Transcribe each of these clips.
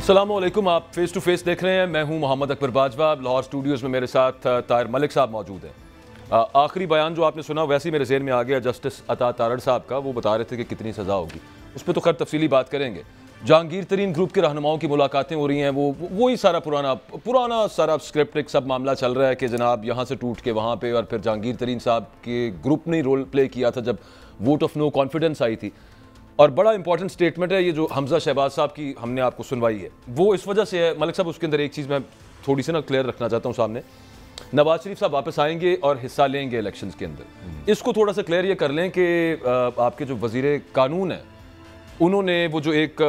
अस्सलामुअलैकुम, आप face to face देख रहे हैं। मैं हूं मोहम्मद अकबर बाजवा। लाहौर स्टूडियोज़ में मेरे साथ ताहिर मलिक साहब मौजूद हैं। आखिरी बयान जो आपने सुना वैसे ही मेरे जहन में आ गया जस्टिस अता तारड़ साहब का। वो बता रहे थे कि कितनी सज़ा होगी, उस पर तो खैर तफसीली बात करेंगे। जहांगीर तरीन ग्रुप के रहनुमाओं की मुलाकातें हो रही हैं, वही सारा पुराना सारा स्क्रिप्ट एक सब मामला चल रहा है कि जनाब यहाँ से टूट के वहाँ पे, और फिर जहांगीर तरीन साहब के ग्रुप ने रोल प्ले किया था जब वोट ऑफ नो कॉन्फिडेंस आई थी। और बड़ा इंपॉर्टेंट स्टेटमेंट है ये जो हमजा शहबाज साहब की हमने आपको सुनवाई है, वो इस वजह से है मलिक साहब। उसके अंदर एक चीज़ मैं थोड़ी सी ना क्लियर रखना चाहता हूँ सामने। नवाज शरीफ साहब वापस आएंगे और हिस्सा लेंगे इलेक्शंस के अंदर। इसको थोड़ा सा क्लियर ये कर लें कि आपके जो वजीर कानून है उन्होंने वो जो एक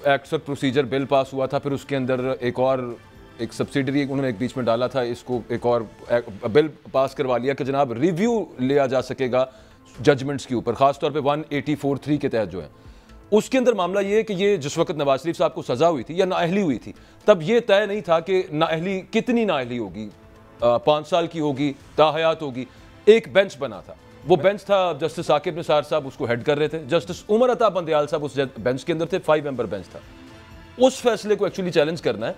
एक्ट्स और प्रोसीजर बिल पास हुआ था, फिर उसके अंदर एक सब्सिडरी उन्होंने एक बीच में डाला था, इसको एक और बिल पास करवा लिया कि जनाब रिव्यू लिया जा सकेगा जजमेंट्स के ऊपर, खासतौर पे 184(3) के तहत जो है। उसके अंदर मामला ये है कि ये जिस वक्त नवाज शरीफ साहब को सजा हुई थी या नाअहली हुई थी, तब ये तय नहीं था कि नाअहली कितनी नाअहली होगी, 5 साल की होगी, ताहयात होगी। एक बेंच बना था, वो बेंच था जस्टिस आकिब निसार साहब उसको हेड कर रहे थे, जस्टिस उमर अता बंदयाल साहब उस बेंच के अंदर थे, 5 मेंबर बेंच था। उस फैसले को एक्चुअली चैलेंज करना है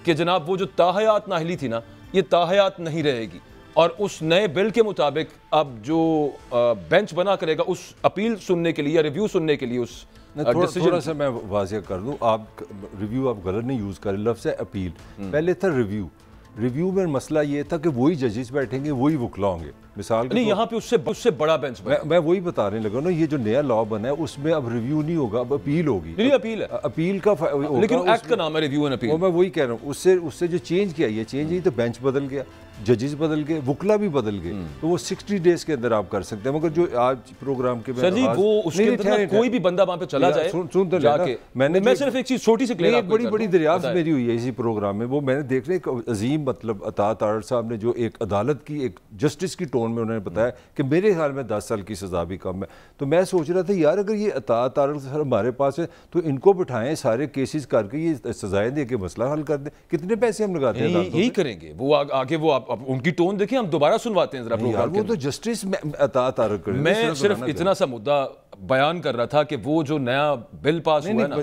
कि जनाब वो जो ताहयात नाअहली थी ना, ये ताहयात नहीं रहेगी, और उस नए बिल के मुताबिक अब जो बेंच बना करेगा उस अपील सुनने के लिए या रिव्यू सुनने के लिए उस थोड़ा सा मैं वाज़ेह कर दूं, आप रिव्यू आप गलत नहीं यूज़ करें, लफ्ज़ है अपील। पहले था रिव्यू में मसला ये था कि वही जजेस बैठेंगे, वही वकला होंगे। मिसाल नहीं, यहाँ पे उससे बड़ा बेंच मैं वही बताने लगा ना, ये जो नया लॉ बना है उसमें अब रिव्यू नहीं होगा, अब अपील होगी। नहीं, अपील है, अपील का लेकिन एक्ट का नाम है रिव्यू एंड अपील। मैं वही कह रहा हूँ, उससे जो चेंज किया, ये चेंज नहीं तो बेंच बदल गया, जजेस बदल गए, वकला भी बदल गए, तो वो 60 डेज के अंदर आप कर सकते हैं। मगर जो आज प्रोग्राम के सर जी वो उसके अंदर कोई भी बंदा वहां पे चला जाए, सुन तो जाके मैं सिर्फ एक चीज छोटी सी क्लियर, एक बड़ी दरियाफ्त मेरी हुई है इसी प्रोग्राम में। वो मैंने देख रहे एक अजीम मतलब अता तारड़ साहब ने जो एक अदालत की एक जस्टिस की टोन में उन्होंने बताया कि मेरे ख्याल में 10 साल की सजा भी कम है। तो मैं सोच रहा था यार अगर ये अता तारड़ सर हमारे पास है तो इनको बिठाएं, सारे केसेस करके ये सजाएं दे के मसला हल कर दें। कितने पैसे हम लगाते हैं, यही करेंगे वो आगे। वो उनकी टोन देखिए, हम दोबारा सुनवाते हैं जरा प्रोग्राम। वो तो जस्टिस अता तारड़ करें। मैं सिर्फ इतना सा मुद्दा बयान कर रहा था कि वो जो नया बिल पास हुआ ना,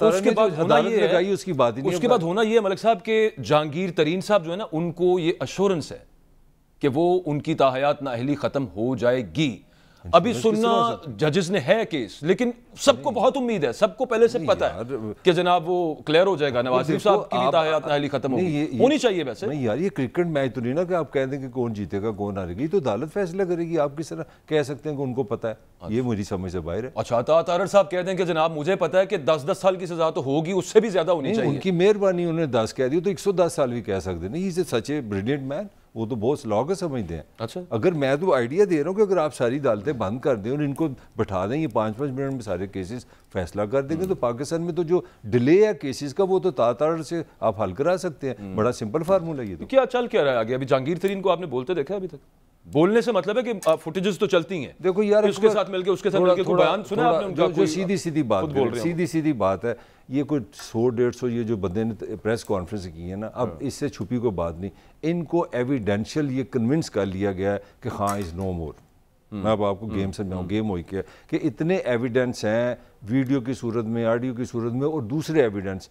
उसके बाद होना ये है, उसकी बात ही नहीं। उसके बाद होना ये मलिक साहब के जहांगीर तरीन साहब जो है ना, उनको ये अश्योरेंस है कि वो उनकी ताहयात नाअहली खत्म हो जाएगी। अभी सुनना जजेस ने है केस, लेकिन सबको बहुत उम्मीद है, सबको पहले से पता है कि जनाब वो क्लियर हो जाएगा, नवाज शरीफ साहब की ताहयात नाअहली खत्म होनी चाहिए। वैसे नहीं यार, ये क्रिकेट मैच तो नहीं ना कि आप कह दें कि कौन जीतेगा कौन हारेगी, तो अदालत फैसला करेगी। आप किस तरह कह सकते हैं कि उनको पता है? ये मेरी समझ से बाहर है। अच्छा, तारड़ साहब कहते हैं कि जनाब मुझे पता है कि 10-10 साल की सजा तो होगी, उससे भी ज्यादा होनी चाहिए। उनकी मेहरबानी, उन्होंने 10 कह दी तो 110 साल भी कह सकते नहीं। Is such a brilliant man, वो तो बहुत लॉ का समझते हैं। अच्छा, अगर मैं तो आइडिया दे रहा हूँ कि अगर आप सारी अदालतें बंद कर दें और इनको बैठा दें, ये 5-5 मिनट में सारे केसेस फैसला कर देंगे, तो पाकिस्तान में तो जो डिले है केसेस का वो तो ताड़ से आप हल करा सकते हैं। बड़ा सिंपल फार्मूला ये। तो क्या चल क्या रहा है आगे? अभी जहांगीर तरीन को आपने बोलते देखा अभी तक? बोलने से मतलब है कि फुटेजेस तो चलती हैं। देखो यार, उसके साथ मिलके कोई बयान सुना आपने उनका? जो सीधी बात है, ये कोई 100-150 ये जो बंदे ने प्रेस कॉन्फ्रेंस की है ना, अब इससे छुपी कोई बात नहीं। इनको एविडेंशियल ये कन्विंस कर लिया गया है कि हाँ इज नो मोर। मैं अब आपको गेम समझाऊँ, गेम हो गया कि इतने एविडेंस हैं वीडियो की सूरत में, ऑडियो की सूरत में, और दूसरे एविडेंस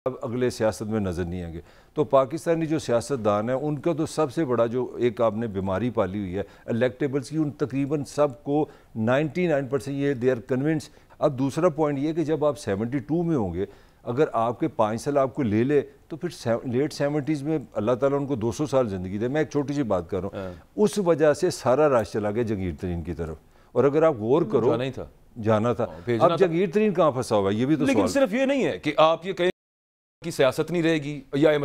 अब अगले सियासत में नज़र नहीं आएंगे। तो पाकिस्तानी जो सियासतदान है उनका तो सबसे बड़ा जो एक आपने बीमारी पाली हुई है इलेक्टेबल्स की, उन तकरीबन सबको 99% ये दे आर कन्विंस। अब दूसरा पॉइंट ये कि जब आप 72 में होंगे, अगर आपके 5 साल आपको ले तो फिर लेट 70s में अल्लाह ताला उनको 200 साल ज़िंदगी दे। मैं एक छोटी सी बात कर रहा हूँ, उस वजह से सारा राज चला गया जहांगीर तरीन की तरफ। और अगर आप गौर करो, जाना था। अब जहांगीर तरीन कहाँ फंसा हुआ है, ये भी तो लेकिन सिर्फ ये नहीं है कि आप ये कहें कि सियासत नहीं रहेगी या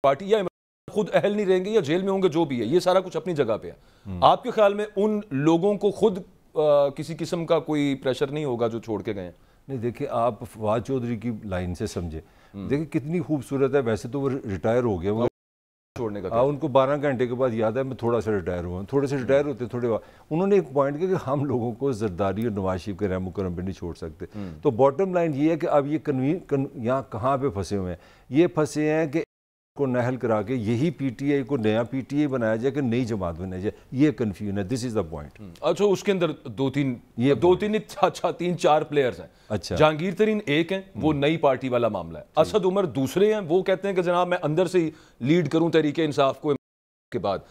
पार्टी या खुद अहल नहीं रहेंगे या जेल में होंगे, जो भी है, ये सारा कुछ अपनी जगह पे है। आपके ख्याल में उन लोगों को खुद किसी किस्म का कोई प्रेशर नहीं होगा जो छोड़ के गए हैं? नहीं, देखिए आप फवाद चौधरी की लाइन से समझे, देखिए कितनी खूबसूरत है। वैसे तो वो रिटायर हो गया, वो छोड़ने का उनको 12 घंटे के बाद याद है मैं थोड़ा सा रिटायर हुआ, थोड़े से रिटायर होते थोड़े बाद उन्होंने एक पॉइंट किया कि हम लोगों को जरदारी और नवाज शरीफ के रहमो करम पे नहीं छोड़ सकते। तो बॉटम लाइन ये है कि अब ये यहाँ कहाँ पे फंसे हुए हैं? ये फंसे हैं कि को नहल करा के यही पीटीआई को नया पीटीआई बनाया जाए कि नई जमात बनाई जाए, ये कंफ्यूजन है। This is the point. अच्छा, उसके अंदर दो तीन 3-4 प्लेयर्स हैं। अच्छा, जहांगीर तरीन एक हैं, वो नई पार्टी वाला मामला है। असद उमर दूसरे हैं, वो कहते हैं कि जनाब मैं अंदर से ही लीड करूं तहरीके इंसाफ को। के बाद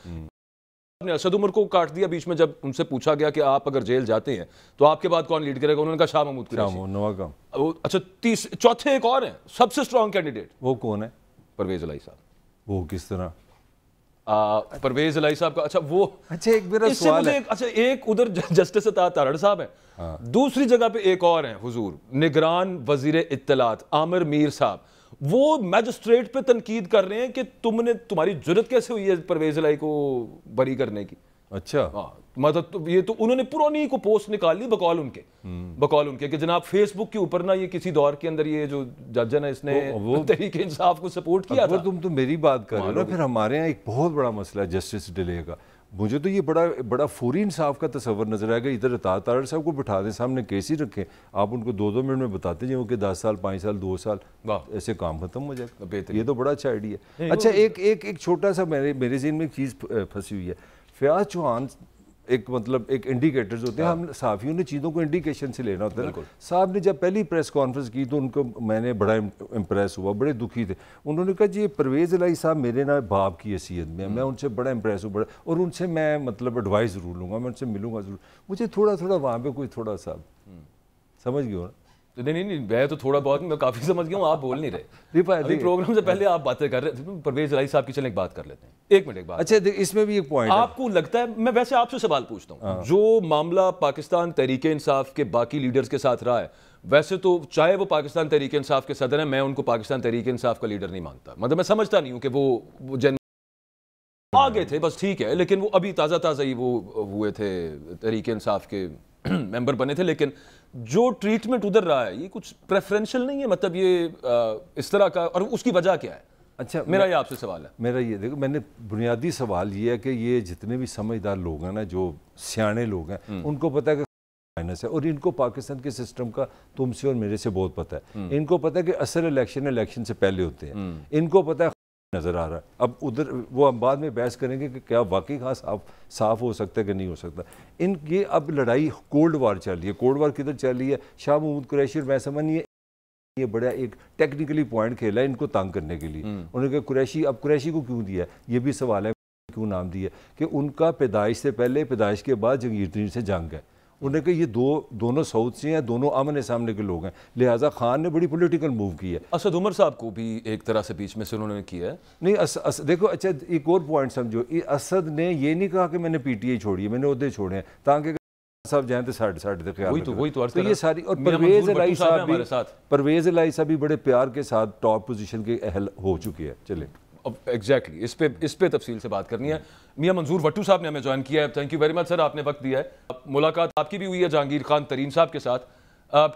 ने असद उमर को काट दिया बीच में जब उनसे पूछा गया कि आप अगर जेल जाते हैं तो आपके बाद कौन लीड करेगा, उन्होंने कहा शाह महमूद कुरैशी। अच्छा, चौथे एक और हैं सबसे स्ट्रॉन्ग कैंडिडेट, वो कौन है? परवेज इलाही साहब। वो किस तरह? परवेज इलाही साहब का, अच्छा वो, अच्छा एक मेरा सवाल है। अच्छा, एक उधर जस्टिस अतात तारड़ साहब हैं, हाँ। दूसरी जगह पे एक और हैं हुजूर, निगरान वजीर इत्तलात आमिर मीर साहब। वो मैजिस्ट्रेट पे तनकीद कर रहे हैं कि तुम्हारी जुर्रत कैसे हुई है परवेज इलाही को बरी करने की। अच्छा, मतलब तो ये तो उन्होंने पुरानी को पोस्ट निकाल ली बकौल उनके कि जनाब फेसबुक के ऊपर ना ये किसी दौर के अंदर ये जो जज है ना इसने वो तहरीके इंसाफ को सपोर्ट किया था। तुम तो मेरी बात कर रहे हो ना, फिर हमारे यहाँ एक बहुत बड़ा मसला है जस्टिस डिले का। मुझे तो ये बड़ा फौरी इंसाफ का तस्वर नजर आएगा। इधर अतात तारड़ साहब को बिठा दें, सामने केस ही रखें, आप उनको 2-2 मिनट में बताते जाओ कि 10 साल 5 साल 2 साल, ऐसे काम खत्म हो जाएगा। ये तो बड़ा अच्छा आइडिया है। अच्छा, एक छोटा सा मेरे ज़हन में एक चीज़ फंसी हुई है। फयाज चौहान एक मतलब एक इंडिकेटर्स होते हैं, हम सहाफ़ियों ने चीज़ों को इंडिकेशन से लेना होता है। साहब ने जब पहली प्रेस कॉन्फ्रेंस की तो उनको मैंने बड़ा इम्प्रेस हुआ, बड़े दुखी थे। उन्होंने कहा जी परवेज़ इलाही साहब मेरे ना बाप की हैसियत में, मैं उनसे बड़ा इम्प्रेस हूँ, और उनसे मैं मतलब एडवाइस ज़रूर लूँगा, मैं उनसे मिलूँगा ज़रूर। मुझे थोड़ा वहाँ पर कोई थोड़ा सा समझ गया ना। नहीं, मैं तो थोड़ा बहुत, मैं काफी समझ गया हूँ, आप बोल नहीं रहे। अभी प्रोग्राम से पहले आप बातें कर रहे थे परवेज इलाही साहब की, चलें एक बात कर लेते हैं। एक मिनट, एक बात। अच्छा, इसमें भी एक पॉइंट आपको लगता है, मैं वैसे आपसे सवाल पूछता हूँ, जो मामला पाकिस्तान तहरीके इंसाफ के बाकी लीडर्स के साथ रहा है, वैसे तो चाहे वो पाकिस्तान तहरीके इंसाफ के सदर हैं, मैं उनको पाकिस्तान तहरीके इंसाफ का लीडर नहीं मानता। मतलब मैं समझता नहीं हूँ कि वो जन आगे थे, बस ठीक है, लेकिन वो अभी ताज़ा ही वो हुए थे तहरीके इंसाफ के मेंबर बने थे। लेकिन जो ट्रीटमेंट उधर रहा है ये कुछ प्रेफरेंशियल नहीं है, मतलब ये इस तरह का, और उसकी वजह क्या है? अच्छा, मेरा ये आपसे सवाल है। मेरा ये देखो, मैंने बुनियादी सवाल ये है कि ये जितने भी समझदार लोग हैं ना, जो सियाने लोग हैं, उनको पता है कि माइनस है, और इनको पाकिस्तान के सिस्टम का तुमसे और मेरे से बहुत पता है। इनको पता है कि असल इलेक्शन से पहले होते हैं, इनको पता है नज़र आ रहा है। अब उधर वो हम बाद में बहस करेंगे कि क्या वाकई कहाँ साफ हो सकता है कि नहीं हो सकता। ये अब लड़ाई कोल्ड वार चल रही है। कोल्ड वार किधर चल रही है? शाह महमूद कुरैशी और मैं समझ नहीं है, ये बड़ा एक टेक्निकली पॉइंट खेला है इनको तंग करने के लिए। उन्होंने कहा कुरैशी, अब कुरैशी को क्यों दिया, ये भी सवाल है, क्यों नाम दिया कि उनका पैदाइश से पहले, पैदाइश के बाद जहांगीर तरीन से जंग है। उन्होंने कहा ये दोनों साउथ से हैं, दोनों आमने सामने के लोग हैं, लिहाजा खान ने बड़ी पॉलिटिकल मूव की है। असद उमर साहब को भी एक तरह से बीच में से उन्होंने किया है। नहीं, देखो, अच्छा एक और पॉइंट समझो, असद ने ये नहीं कहा कि मैंने पीटीआई छोड़ी है, मैंने उहदे छोड़े हैं ताकि साहब जाएं तो साढ़े तो ये सारी। और परवेज इलाही साहब भी बड़े प्यार के साथ टॉप पोजीशन के अहल हो चुके हैं। चले एग्जैक्टली इस पे तफसील से बात करनी है। मियां मंजूर भट्टू साहब ने हमें ज्वाइन किया है, thank you very much sir, आपने वक्त दिया है। मुलाकात आपकी भी हुई है जहांगीर खान तरीन साहब के साथ।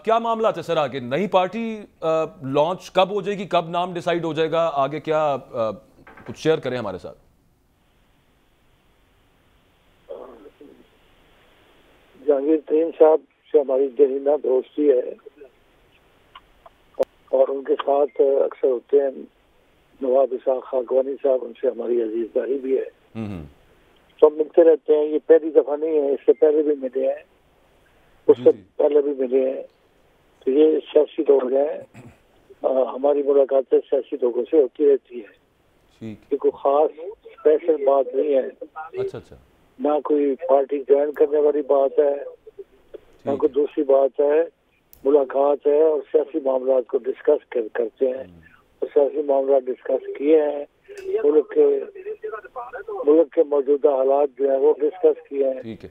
क्या मामला है सर आगे? नई पार्टी लॉन्च कब हो जाएगी, कब नाम डिसाइड हो जाएगा, आगे क्या कुछ शेयर करें हमारे साथ। जहांगीर तरीन साहब से हमारी देरीना दोस्ती है और उनके साथ अक्सर होते हैं नवाब इसाक खाकवानी साहब, उनसे हमारी अजीजदारी भी है, तो हम मिलते रहते हैं। ये पहली दफा नहीं है, इससे पहले भी मिले हैं, उससे पहले भी मिले हैं। तो ये सियासी लोग हैं, हमारी मुलाकातें सियासी लोगों से होती रहती है, ये कोई खास स्पेशल बात नहीं है। अच्छा, ना कोई पार्टी ज्वाइन करने वाली बात है, ना कोई दूसरी बात है, मुलाकात है और सियासी मामला को डिस्कस करते हैं। तो सियासी मामला डिस्कस किए हैं, मुल्क के मौजूदा हालात जो है वो डिस्कस किए हैं, ठीक है,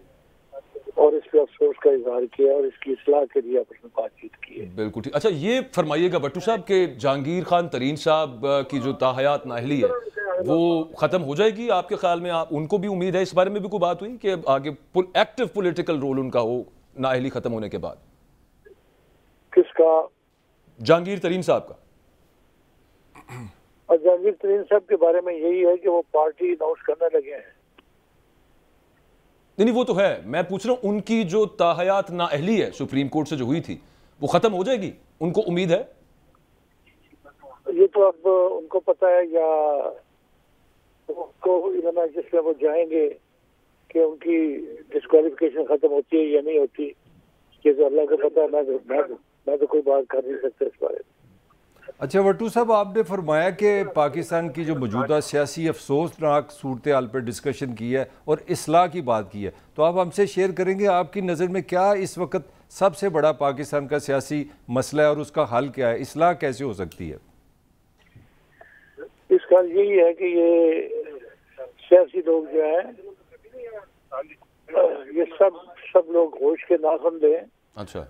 और इस पे अफसोस का इजहार किया और इसकी इस्लाह के लिए आपस में बातचीत की है। बिल्कुल ठीक। अच्छा, ये फरमाइएगा भट्टू साहब के जहांगीर खान तरीन साहब की जो ताहयात नाहली है वो खत्म हो जाएगी आपके ख्याल में? आप उनको भी उम्मीद है, इस बारे में भी कोई बात हुई कि आगे एक्टिव पॉलिटिकल रोल उनका हो नाहली खत्म होने के बाद? किसका? जहांगीर तरीन साहब का। और जहांगीर तरीन साहब के बारे में यही है कि वो पार्टी अनाउंस करने लगे हैं। नहीं, वो तो है, मैं पूछ रहा हूं उनकी जो ताहयात नाअहली है सुप्रीम कोर्ट से जो हुई थी वो खत्म हो जाएगी, उनको उम्मीद है? ये तो अब उनको पता है या उनको इन्होंने जिसमें वो जाएंगे कि उनकी डिस्क्वालिफिकेशन खत्म होती है या नहीं होती, ये तो अल्लाह को पता है। मैं तो कोई बात कर नहीं सकता इस बारे में। अच्छा वट्टू साहब, आपने फरमाया कि पाकिस्तान की जो मौजूदा सियासी अफसोसनाक सूरत हाल पर डिस्कशन की है और इस्लाह की बात की है, तो आप हमसे शेयर करेंगे आपकी नज़र में क्या इस वक्त सबसे बड़ा पाकिस्तान का सियासी मसला है और उसका हल क्या है, इस्लाह कैसे हो सकती है? इसका यही है कि ये सियासी लोग जो है ये सब लोग होश के नाखुन दें। अच्छा।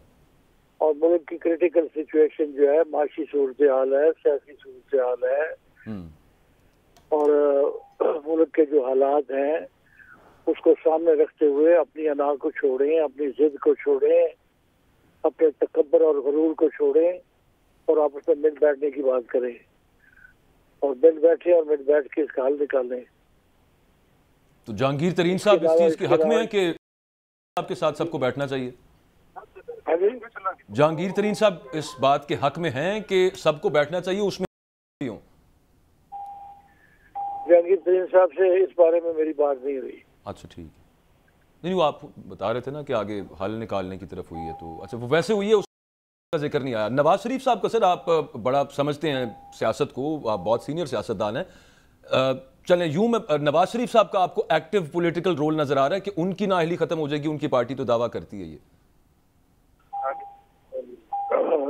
और मुल्क की क्रिटिकल सिचुएशन जो है, माशी सूरत हाल है, सियासी सूरत हाल है और मुल्क के जो हालात हैं उसको सामने रखते हुए अपनी अना को छोड़ें, अपनी जिद को छोड़ें, अपने तकब्बर और गरूर को छोड़ें और आपस में मिल बैठने की बात करें और मिल बैठे और मिल बैठ के इसका हल निकालें। तो जहांगीर तरीन साहब इस चीज के हक में है कि आपके साथ सबको बैठना चाहिए? जहांगीर तरीन साहब इस बात के हक में हैं कि सबको बैठना चाहिए, उसमें जहांगीर तरीन साहब से इस बारे में मेरी बात नहीं हुई। अच्छा ठीक है। नहीं, वो आप बता रहे थे ना कि आगे हल निकालने की तरफ हुई है, तो अच्छा वो वैसे हुई है, उसका जिक्र नहीं आया। नवाज शरीफ साहब का, सर आप बड़ा समझते हैं सियासत को, आप बहुत सीनियर सियासतदान हैं, चलें यूं में नवाज शरीफ साहब का आपको एक्टिव पॉलिटिकल रोल नजर आ रहा है कि उनकी नाअहली खत्म हो जाएगी, उनकी पार्टी तो दावा करती है ये?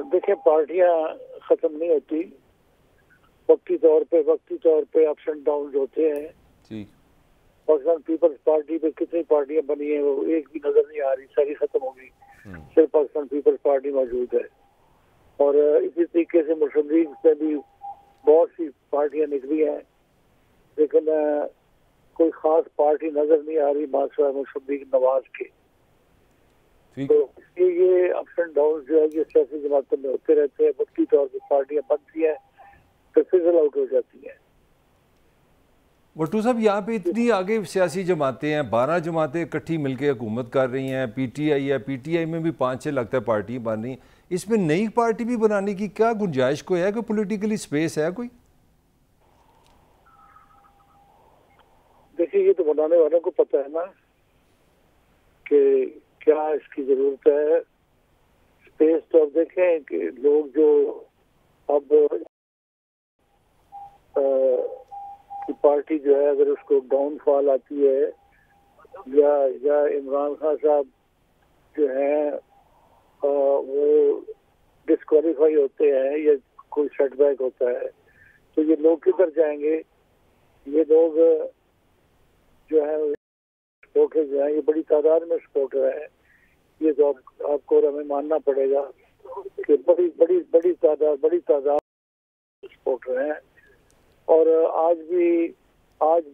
देखिए, पार्टियां खत्म नहीं होती, वक्ती तौर पे अप्स एंड डाउन होते हैं। ठीक। पाकिस्तान पीपल्स पार्टी पे कितनी पार्टियां बनी हैं वो एक भी नजर नहीं आ रही, सारी खत्म हो गई, सिर्फ पाकिस्तान पीपल्स पार्टी मौजूद है। और इसी तरीके से मुस्लिम लीग पे भी बहुत सी पार्टियां निकली हैं, लेकिन कोई खास पार्टी नजर नहीं आ रही माशा मुस्लिम लीग नवाज के। तो इसलिए ये अप्स एंड डाउन जो है ये सियासी जमातों में होते रहते हैं। वक्ती तौर पर पार्टियां बनती हैं फिर फिजल आउट हो जाती हैं। वट्टू साहब, यहाँ पे इतनी आगे सियासी जमातें हैं, 12 जमातें इकट्ठी मिलकर हुकूमत कर रही हैं, पीटीआई है, पीटीआई में भी 5-6 लगता है पार्टी बन रही, इसमें नई पार्टी भी बनाने की क्या गुंजाइश कोई है, कोई पॉलिटिकली स्पेस है कोई? देखिए, ये तो बनाने वालों को पता है ना कि क्या इसकी जरूरत है। स्पेस तो अब देखें कि लोग जो अब की पार्टी जो है अगर उसको डाउनफॉल आती है या इमरान खान साहब जो हैं वो डिस्क्वालीफाई होते हैं या कोई सेटबैक होता है, तो ये लोग किधर जाएंगे? ये लोग जो है सपोर्टर जो है, ये बड़ी तादाद में सपोर्टर है। ये तो आपको और हमें मानना पड़ेगा कि बड़ी तादाद सपोर्टर हैं और आज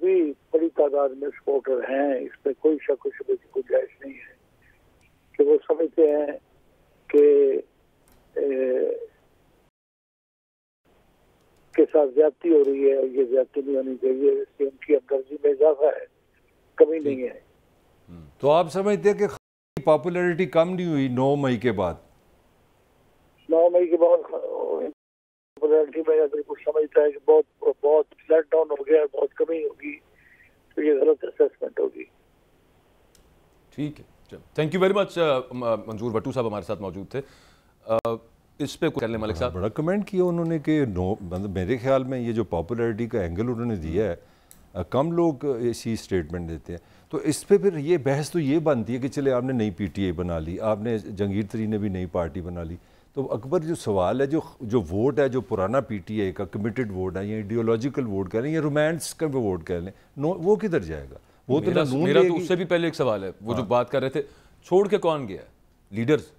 भी बड़ी तादाद में सपोर्टर हैं। इसमें कोई शक शुबे की गुंजाइश नहीं है कि वो समझते हैं कि के साथ ज्यादती हो रही है, ये ज्यादती नहीं होनी चाहिए, इससे उनकी हमदर्दी में इजाफा है, कमी नहीं है। तो आप समझते हैं कि पॉपुलैरिटी कम नहीं हुई 9 मई के बाद? 9 मई के बाद पॉपुलैरिटी में अगर कुछ समझता है कि बहुत लेट डाउन हो गया, बहुत कमी होगी, तो ये गलत असेसमेंट होगी। ठीक है, थैंक यू वेरी मच। मंजूर भट्टू साहब हमारे साथ मौजूद थे। इस पे कर ले मलिक साहब। बड़ा कमेंट किया उन्होंने कि मतलब मेरे ख्याल में ये जो पॉपुलैरिटी का एंगल उन्होंने दिया है, कम लोग ऐसी स्टेटमेंट देते हैं। तो इस पे फिर ये बहस तो ये बनती है कि चले आपने नई पीटीआई बना ली, आपने जहांगीर तरीन ने भी नई पार्टी बना ली, तो अकबर जो सवाल है, जो वोट है, जो पुराना पीटीआई का कमिटेड वोट है या आइडियोलॉजिकल वोट कह लें या रोमांस का वोट कह लें, वो किधर जाएगा? वो तो मेरा तो उससे भी पहले एक सवाल है, वो जो बात कर रहे थे, छोड़ के कौन गया? लीडर्स,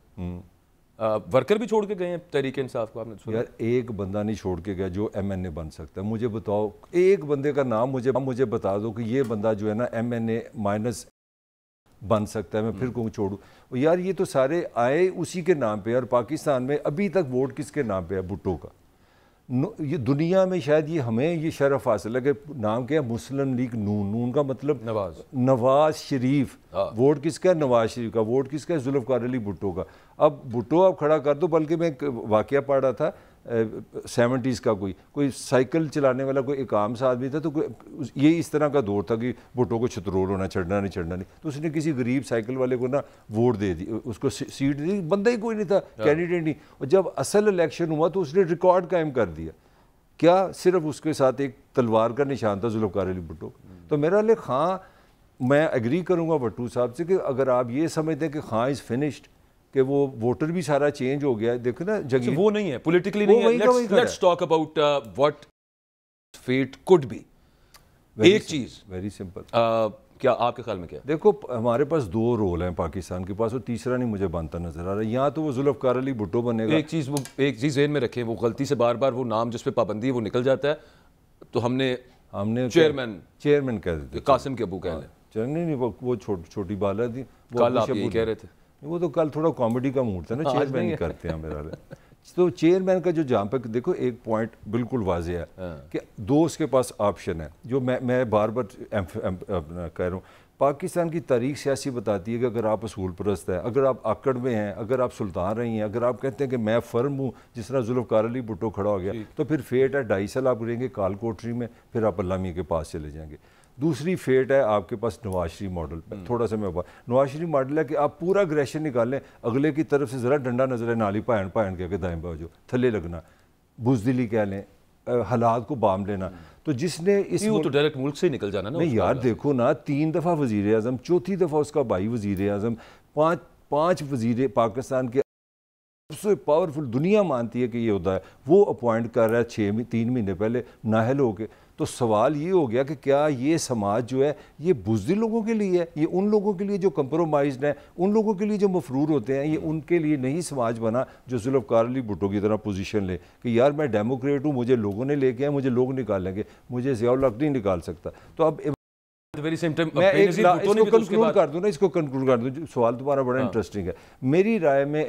वर्कर भी छोड़ के गए हैं तहरीक इंसाफ को, आपने सुना? यार एक बंदा नहीं छोड़ के गया जो एमएनए बन सकता है। मुझे बताओ एक बंदे का नाम, मुझे बता दो कि ये बंदा जो है ना एमएनए माइनस बन सकता है, मैं फिर कहूँ छोड़ू। यार ये तो सारे आए उसी के नाम पे। और पाकिस्तान में अभी तक वोट किसके नाम पे है? भुट्टो का। ये दुनिया में शायद ये हमें ये शरफ हासिल है कि नाम क्या है, मुस्लिम लीग नून का मतलब नवाज शरीफ। वोट किसका है? नवाज शरीफ का। वोट किसका है? जुल्फ़िकार अली भुट्टो का। अब भुट्टो आप खड़ा कर दो, बल्कि मैं एक वाकया पढ़ रहा था, 70s का कोई साइकिल चलाने वाला कोई एक आम सा आदमी था, तो कोई ये इस तरह का दौर था कि भुट्टो को छतरोल होना, चढ़ना नहीं, तो उसने किसी गरीब साइकिल वाले को ना वोट दे दी, उसको सीट दी, बंदा ही कोई नहीं था, कैंडिडेट नहीं। और जब असल इलेक्शन हुआ तो उसने रिकॉर्ड कायम कर दिया। क्या सिर्फ उसके साथ एक तलवार का निशान था जुल्फ़िकार अली भुट्टो। तो मेरा लिए खां, मैं एग्री करूँगा भट्टू साहब से कि अगर आप ये समझते हैं कि खां इज़ फिनिश्ड, कि वो वोटर भी सारा चेंज हो गया है, देखो ना जगह वो नहीं है, पॉलिटिकली नहीं है। Let's talk about what fate could be. एक चीज वेरी सिंपल, क्या आपके ख्याल में क्या? देखो हमारे पास दो रोल हैं पाकिस्तान के पास, और तीसरा नहीं मुझे बनता नजर आ रहा है। यहाँ तो वो जुल्फ़िकार अली भुट्टो बनेगा। एक चीज ज़हन में रखें, वो गलती से बार बार वो नाम जिस पे पाबंदी है वो निकल जाता है, तो हमने चेयरमैन कह देते, कासिम के अबू कह लें। नहीं, वो छोटी बाला थी, कल आप ये कह रहे थे। वो तो कल थोड़ा कॉमेडी का मूड था ना, चेयरमैन ही करते हैं मेरा। तो चेयरमैन का जो जहाँ पे देखो एक पॉइंट बिल्कुल वाज़ेह है कि दो उसके पास ऑप्शन है, जो मैं बार बार कह रहा हूँ। पाकिस्तान की तारीख सियासी बताती है कि अगर आप असूल परस्त है, अगर आप आकड़ में हैं, अगर आप सुल्तान रही हैं, अगर आप कहते हैं कि मैं फर्म हूँ, जिस तरह जुल्फ़िकार अली भुट्टो खड़ा हो गया, तो फिर फेट है 2.5 साल आप रहेंगे काल कोठरी में, फिर आप अल्लाह मियां के पास चले जाएंगे। दूसरी फेट है आपके पास नवाज शरीफ मॉडल पर। थोड़ा सा मैं नवाज शरीफ मॉडल है कि आप पूरा अग्रेशन निकालें, अगले की तरफ से ज़रा डंडा नजर है, नाली पायन के दाएं बाजू थले लगना, बुजदिली कह लें, हालात को बाम लेना। तो जिसने इस तो डायरेक्ट मुल्क से निकल जाना ना। नहीं यार देखो ना, 3 दफ़ा वज़ीर आज़म, चौथी दफ़ा उसका भाई वज़ीर आज़म, पाँच वज़ीर पाकिस्तान के सबसे पावरफुल दुनिया मानती है कि ये होता है, वो अपॉइंट कर रहा है 3 महीने पहले नाहल होके। तो सवाल ये हो गया कि क्या ये समाज जो है ये बुज़दिल लोगों के लिए है, ये उन लोगों के लिए जो कंप्रोमाइज्ड है, उन लोगों के लिए जो मफरूर होते हैं, ये उनके लिए नहीं समाज बना जो जुल्फ़िकार अली भुट्टो की तरह पोजीशन ले कि यार मैं डेमोक्रेट हूँ, मुझे लोगों ने लेके आए, मुझे लोग निकालेंगे, मुझे ज़िया-उल हक नहीं निकाल सकता। तो अब मैं इसको कंक्लूड कर दूँ, सवाल तुम्हारा बड़ा इंटरेस्टिंग है। मेरी राय में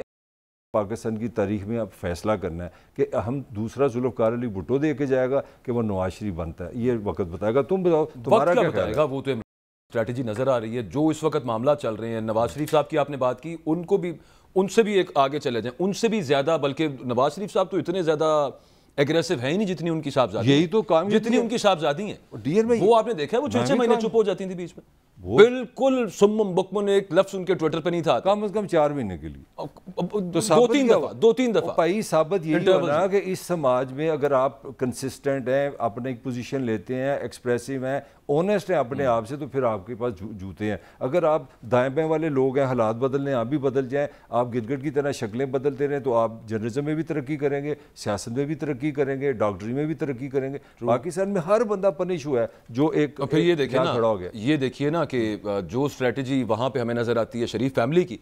पाकिस्तान की तारीख में अब फैसला करना है कि हम दूसरा जुल्फ़िकार अली भुट्टो दे के जाएगा कि वो नवाज शरीफ बनता है, ये वक्त बताएगा। तुम बताओ तुम्हारा क्या बताएगा? वो तो स्ट्रैटेजी नजर आ रही है जो इस वक्त मामला चल रहे हैं। नवाज शरीफ साहब की आपने बात की, उनको भी उनसे भी एक आगे चले जाएं, उनसे भी ज्यादा, बल्कि नवाज शरीफ साहब तो इतने ज्यादा एग्रेसिव है ही नहीं जितनी उनकी साहबजादी, यही तो काम, जितनी उनकी साहबजादी है। डीएल में वो आपने देखा है, वो 6 महीने चुप हो जाती थी बीच में, बिल्कुल सुम्म बुकमन, एक लफ्ज उनके ट्विटर पे नहीं था। कम से कम 4 महीने के लिए तो 2-3 दफा भाई साबित यही होना कि इस समाज में अगर आप कंसिस्टेंट हैं, अपने एक पोजीशन लेते हैं, एक्सप्रेसिव हैं, ऑनेस्ट हैं अपने आप से, तो फिर आपके पास जूते हैं। अगर आप दाएं बाएं वाले लोग हैं, हालात बदलने आप भी बदल जाएं, आप गिरगिट की तरह शक्लें बदलते रहें, तो आप जर्नलिज्म में भी तरक्की करेंगे, सियासत में भी तरक्की करेंगे, डॉक्टरी में भी तरक्की करेंगे। पाकिस्तान में हर बंदा पनिश हुआ है जो एक फिर ये देखिए ना, खड़ा हो गया। ये देखिए ना कि जो स्ट्रेटजी वहां पे हमें नजर आती है शरीफ फैमिली की,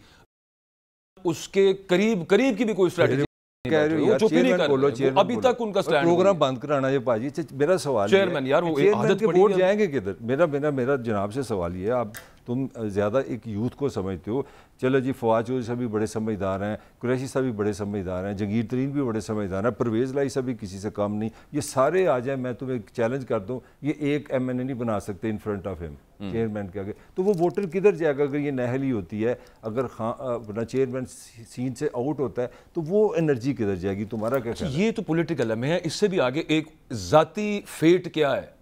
उसके करीब की भी कोई स्ट्रेटजी कह रहे हो, चेयरमैन अभी तक उनका स्टैंड प्रोग्राम बंद कराना है भाजी। मेरा सवाल चेयरमैन यार वो आदत के वोट जाएंगे किधर? मेरा जनाब से सवाल ये है, आप तुम ज़्यादा एक यूथ को समझते हो। चलो जी, फवाद चौधरी साहब भी बड़े समझदार हैं, कुरैशी साहब भी बड़े समझदार हैं, जंगीर तरीन भी बड़े समझदार हैं, परवेज़ लाई साहब भी किसी से कम नहीं, ये सारे आ जाएं, मैं तुम्हें चैलेंज करता हूँ, ये एक MNA नहीं बना सकते in front of him, chairman के आगे। तो वो वोटर किधर जाएगा अगर ये नहली होती है? अगर अपना चेयरमैन सीन से आउट होता है तो वो एनर्जी किधर जाएगी? तुम्हारा क्या ख्याल है? ये तो पॉलिटिकल है। मैं इससे भी आगे, एक जाती फेट क्या है,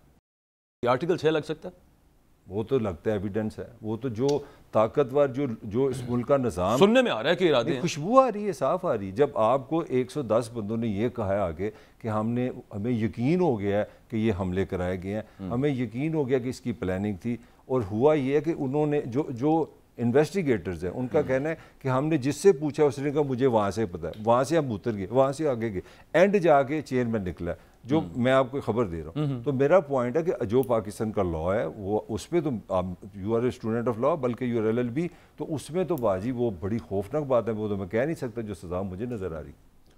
आर्टिकल 6 लग सकता है? वो तो लगता है एविडेंस है, वो तो जो ताकतवर जो इस मुल्क का निज़ाम सुनने में आ रहा है कि इरादे हैं। खुशबू आ रही है, साफ आ रही है। जब आपको 110 बंदों ने ये कहा है आगे कि हमें यकीन हो गया है कि ये हमले कराए गए हैं, हमें यकीन हो गया कि इसकी प्लानिंग थी, और हुआ ये है कि उन्होंने जो इन्वेस्टिगेटर्स हैं उनका कहना है कि हमने जिससे पूछा उसने कहा मुझे वहाँ से पता है, वहाँ से हम उतर गए, वहाँ से आगे गए, एंड जाके चेयरमैन निकला, जो मैं आपको खबर दे रहा हूँ। तो मेरा पॉइंट है कि जो पाकिस्तान का लॉ है वो उस पर तो आप you are a student of law, बल्कि यू आर LLB, तो उसमें तो बाजी वो बड़ी खौफनाक बात है, वो तो मैं कह नहीं सकता जो सज़ा मुझे नज़र आ रही।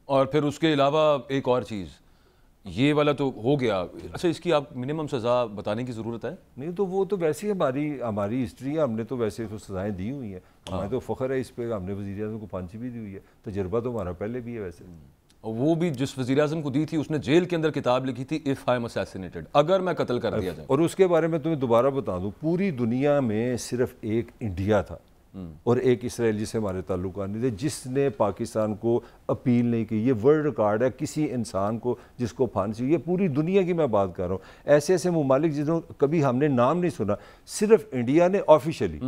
और फिर उसके अलावा एक और चीज़, ये वाला तो हो गया। अच्छा, इसकी आप मिनिमम सज़ा बताने की ज़रूरत है? नहीं तो वो तो वैसे ही हमारी हिस्ट्री है, हमने तो वैसे तो सज़ाएँ दी हुई हैं, हमें तो फ़ख्र है इस पर, हमने वज़ीर-ए-आज़म को फांसी भी दी हुई है, तजर्बा तो हमारा पहले भी है वैसे। और वो भी जिस वज़ीर-ए-आज़म को दी थी उसने जेल के अंदर किताब लिखी थी, इफ़ आई एम असैसिनेटेड, अगर मैं कत्ल कर दिया जाए। और उसके बारे में तुम्हें दोबारा बता दूं, पूरी दुनिया में सिर्फ एक इंडिया था और एक इसराइली से हमारे ताल्लुकात नहीं थे, जिसने पाकिस्तान को अपील नहीं की। ये वर्ल्ड रिकॉर्ड है किसी इंसान को जिसको फांसी, ये पूरी दुनिया की मैं बात कर रहा हूँ। ऐसे ऐसे ममालिक जिन्हों कभी हमने नाम नहीं सुना, सिर्फ इंडिया ने ऑफिशियली,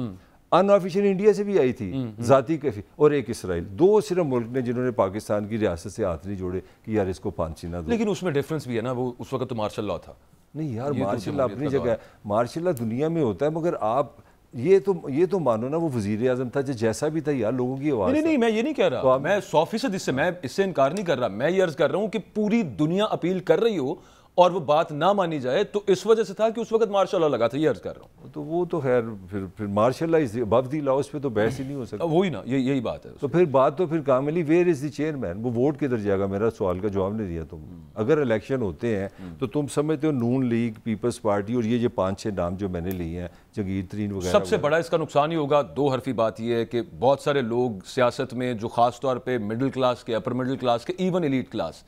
अनऑफिशियल इंडिया से भी आई थी जाती कैफी, और एक इसराइल, दो सिर्फ मुल्क ने जिन्होंने पाकिस्तान की रियासत से हाथ नहीं जोड़े कि यार इसको फांसी ना दो। लेकिन उसमें डिफरेंस भी है ना, वो उस वक्त तो मार्शल लॉ था। नहीं यार, मार्शल लॉ अपनी जगह है, मार्शल लॉ दुनिया में होता है, मगर आप ये तो मानो ना, वो वजीर आजम था जो जैसा भी था यार, लोगों की आवाज़। नहीं, मैं ये नहीं कह रहा, तो मैं 100% मैं इससे इनकार नहीं कर रहा। मैं ये अर्ज कर रहा हूँ कि पूरी दुनिया अपील कर रही हो और वो बात ना मानी जाए, तो इस वजह से था कि उस वक्त मार्शल लॉ लगा था, ये अर्ज कर रहा हूँ। तो वो तो खैर फिर martial law is above the law, उस पे तो बहस ही नहीं हो सकती। वही ना, यही बात है। तो फिर बात तो फिर कामली, वेयर इज द चेयरमैन, वो वोट किधर जाएगा? मेरा सवाल का जवाब नहीं दिया तुम। अगर इलेक्शन होते हैं तो तुम समझते हो नून लीग, पीपल्स पार्टी और ये 5-6 नाम जो मैंने लिए हैं, जगीर तरीन वगैरह, सबसे बड़ा इसका नुकसान ही होगा, दो हरफी बात यह है कि बहुत सारे लोग सियासत में जो खास तौर पे मिडिल क्लास के, अपर मिडिल क्लास के, even elite class,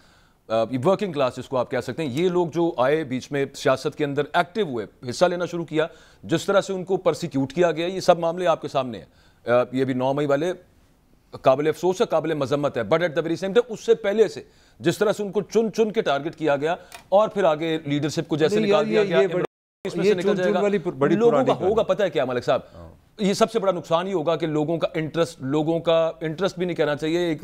working class जिसको आप कह सकते हैं, ये लोग जो आए बीच में सियासत के अंदर एक्टिव हुए, हिस्सा लेना शुरू किया, जिस तरह से उनको परसिक्यूट किया गया, ये सब मामले आपके सामने हैं। ये भी 9 मई वाले काबिल अफसोस है, काबिल मजम्मत है, but at the very same time उससे पहले से जिस तरह से उनको चुन चुन के टारगेट किया गया और फिर आगे लीडरशिप को जैसे निकाल दिया गया, इसमें से निकल जाएगा। लोगों का होगा, पता है क्या मलिक साहब, ये सबसे बड़ा नुकसान ही होगा कि लोगों का इंटरेस्ट भी नहीं कहना चाहिए, एक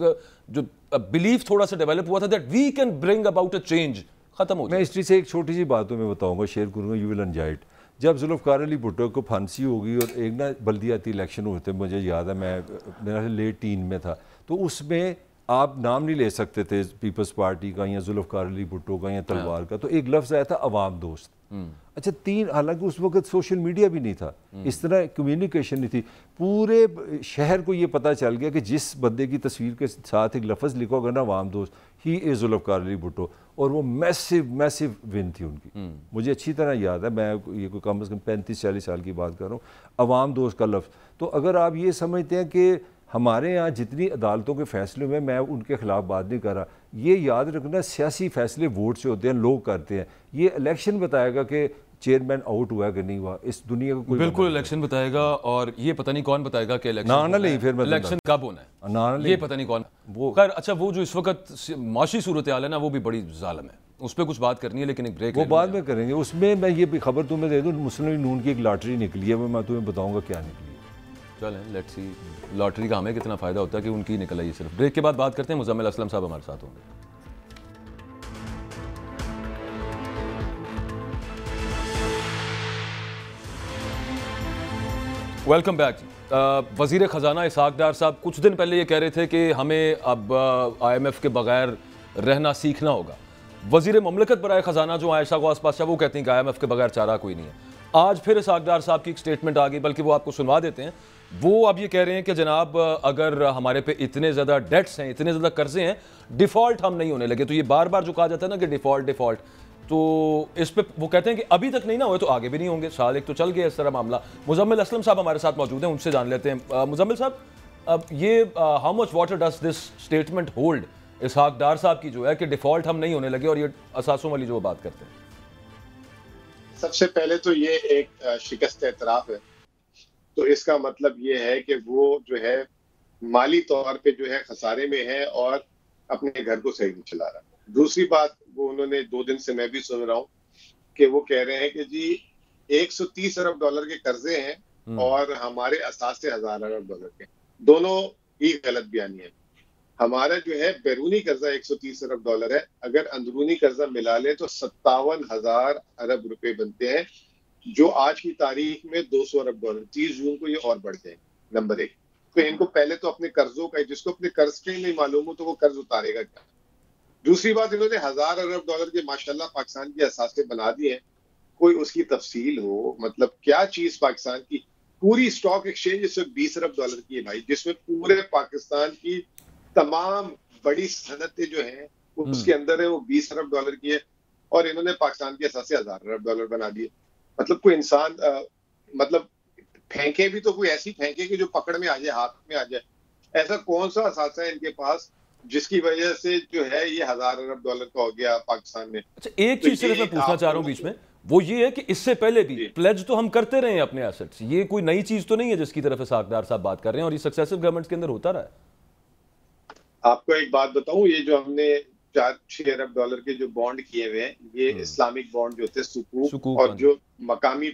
जो बिलीफ थोड़ा सा डेवलप हुआ था that we can bring about a change, खत्म हो गया। मैं हिस्ट्री से एक छोटी सी बात मैं बताऊंगा, शेयर करूंगा, यू विल एंजॉय इट। जब जुल्फ़िकार अली भुट्टो को फांसी होगी और एक ना बल्दियाती इलेक्शन हुए थे, मुझे याद है, मैं मेरा लेट टीन में था, तो उसमें आप नाम नहीं ले सकते थे पीपल्स पार्टी का या जुल्फ़िकार अली भुट्टो का या तलवार का, तो एक लफ्ज़ आया था अवाम दोस्त। अच्छा, 3, हालांकि उस वक्त सोशल मीडिया भी नहीं था, इस तरह कम्युनिकेशन नहीं थी, पूरे शहर को ये पता चल गया कि जिस बंदे की तस्वीर के साथ एक लफ्ज़ लिखा होगा ना अवाम दोस्त, ही इज़ जुल्फ़िकार अली भुट्टो, और वो मैसिव विन थी उनकी। मुझे अच्छी तरह याद है, मैं ये कोई कम से कम 35-40 साल की बात कर रहा हूँ, अवाम दोस्त का लफ्ज़। तो अगर आप ये समझते हैं कि हमारे यहाँ जितनी अदालतों के फैसले में, मैं उनके खिलाफ बात नहीं कर रहा, ये याद रखना सियासी फैसले वोट से होते हैं, लोग करते हैं। ये इलेक्शन बताएगा कि चेयरमैन आउट हुआ कि नहीं हुआ, इस दुनिया को कोई बिल्कुल इलेक्शन बताएगा, और ये पता नहीं कौन बताएगा कि इलेक्शन कब होना है, ये पता नहीं कौन वो। खैर अच्छा, वो जो इस वक्त माशी सूरत हाल है ना, वो भी बड़ी जालिम है, उस पर कुछ बात करनी है, लेकिन एक ब्रेक वो बाद में करेंगे। उसमें मैं ये खबर तुम्हें दे दूँ, मुस्लिम नून की एक लॉटरी निकली है, मैं तुम्हें बताऊँगा क्या निकली है। चलें, लेट्स सी लॉटरी का हमें कितना फ़ायदा होता है कि उनकी निकल आई। सिर्फ ब्रेक के बाद बात करते हैं, मुजम्मिल असलम साहब हमारे साथ होंगे। Welcome back. वज़ीर ख़जाना इसहाक डार साहब कुछ दिन पहले ये कह रहे थे कि हमें अब IMF के बगैर रहना सीखना होगा। वज़ीर ममलकत बराए ख़जाना जो आयशा गौस पाशा, वो कहती हैं कि IMF के बगैर चारा कोई नहीं है। आज फिर इसहाक डार साहब की एक स्टेटमेंट आ गई, बल्कि वो आपको सुनवा देते हैं। वो अब ये कह रहे हैं कि जनाब अगर हमारे पे इतने ज़्यादा डेट्स हैं, इतने ज़्यादा कर्जे हैं, डिफ़ॉल्ट हम नहीं होने लगे। तो ये बार बार जो कहा जाता है ना कि डिफ़ॉल्ट, तो इस पे वो कहते हैं कि अभी तक नहीं ना हुए तो आगे भी नहीं होंगे। साल एक तो चल गया इस तरह मामला। मुजम्मिल असलम साहब हमारे साथ मौजूद हैं, उनसे जान लेते हैं। मुजम्मिल साहब, अब ये how much water does this statement hold Ishaq Dar साहब की जो है कि डिफ़ॉल्ट हम नहीं होने लगे, और ये असासों वाली जो बात करते हैं? सबसे पहले तो ये एक शिकस्त एतराफ़ है, तो इसका मतलब ये है कि वो जो है माली तौर पे जो है खसारे में है और अपने घर को सही नहीं चला रहा। दूसरी बात, वो उन्होंने 2 दिन से मैं भी सुन रहा हूँ कि वो कह रहे हैं कि जी 130 अरब डॉलर के कर्जे हैं और हमारे असासे 1000 अरब डॉलर के। दोनों ही गलत बयानी है। हमारा जो है बैरूनी कर्जा 130 अरब डॉलर है, अगर अंदरूनी कर्जा मिला ले तो 57,000 अरब रुपए बनते हैं, जो आज की तारीख में 200 अरब डॉलर। 30 जून को ये और बढ़ जाएंगे। नंबर 1, तो इनको पहले तो अपने कर्जों का, जिसको अपने कर्ज के नहीं मालूम हो तो वो कर्ज उतारेगा क्या। दूसरी बात, इन्होंने 1000 अरब डॉलर के माशाल्लाह पाकिस्तान की असासे बना दिए हैं। कोई उसकी तफसील हो, मतलब क्या चीज पाकिस्तान की पूरी स्टॉक एक्सचेंज सिर्फ 20 अरब डॉलर की है भाई, जिसमें पूरे पाकिस्तान की तमाम बड़ी सनतें जो हैं उसके अंदर है, वो 20 अरब डॉलर की है, और इन्होंने पाकिस्तान के असासे 1000 अरब डॉलर बना दिए। मतलब कोई इंसान मतलब फेंके भी तो कोई ऐसी फेंके कि जो पकड़ में आ जाए, हाथ में आ जाए। ऐसा कौन सा असासा है इनके पास जिसकी वजह से जो है ये 1000 अरब डॉलर का हो गया पाकिस्तान में। अच्छा, एक चीज सिर्फ मैं पूछना चाह रहा हूँ बीच में, वो ये है कि इससे पहले भी प्लेज तो हम करते रहे हैं अपने एसेट्स, ये कोई नई चीज तो नहीं है जिसकी तरफ इसाकदार साहब बात कर रहे हैं, और ये सक्सेसिव गवर्नमेंट्स के अंदर होता रहा है। आपको एक बात बताऊं, ये जो हमने 4-6 अरब डॉलर के जो बॉन्ड किए हुए हैं, ये इस्लामिक बॉन्ड जो थे सुकूक, और जो मकामी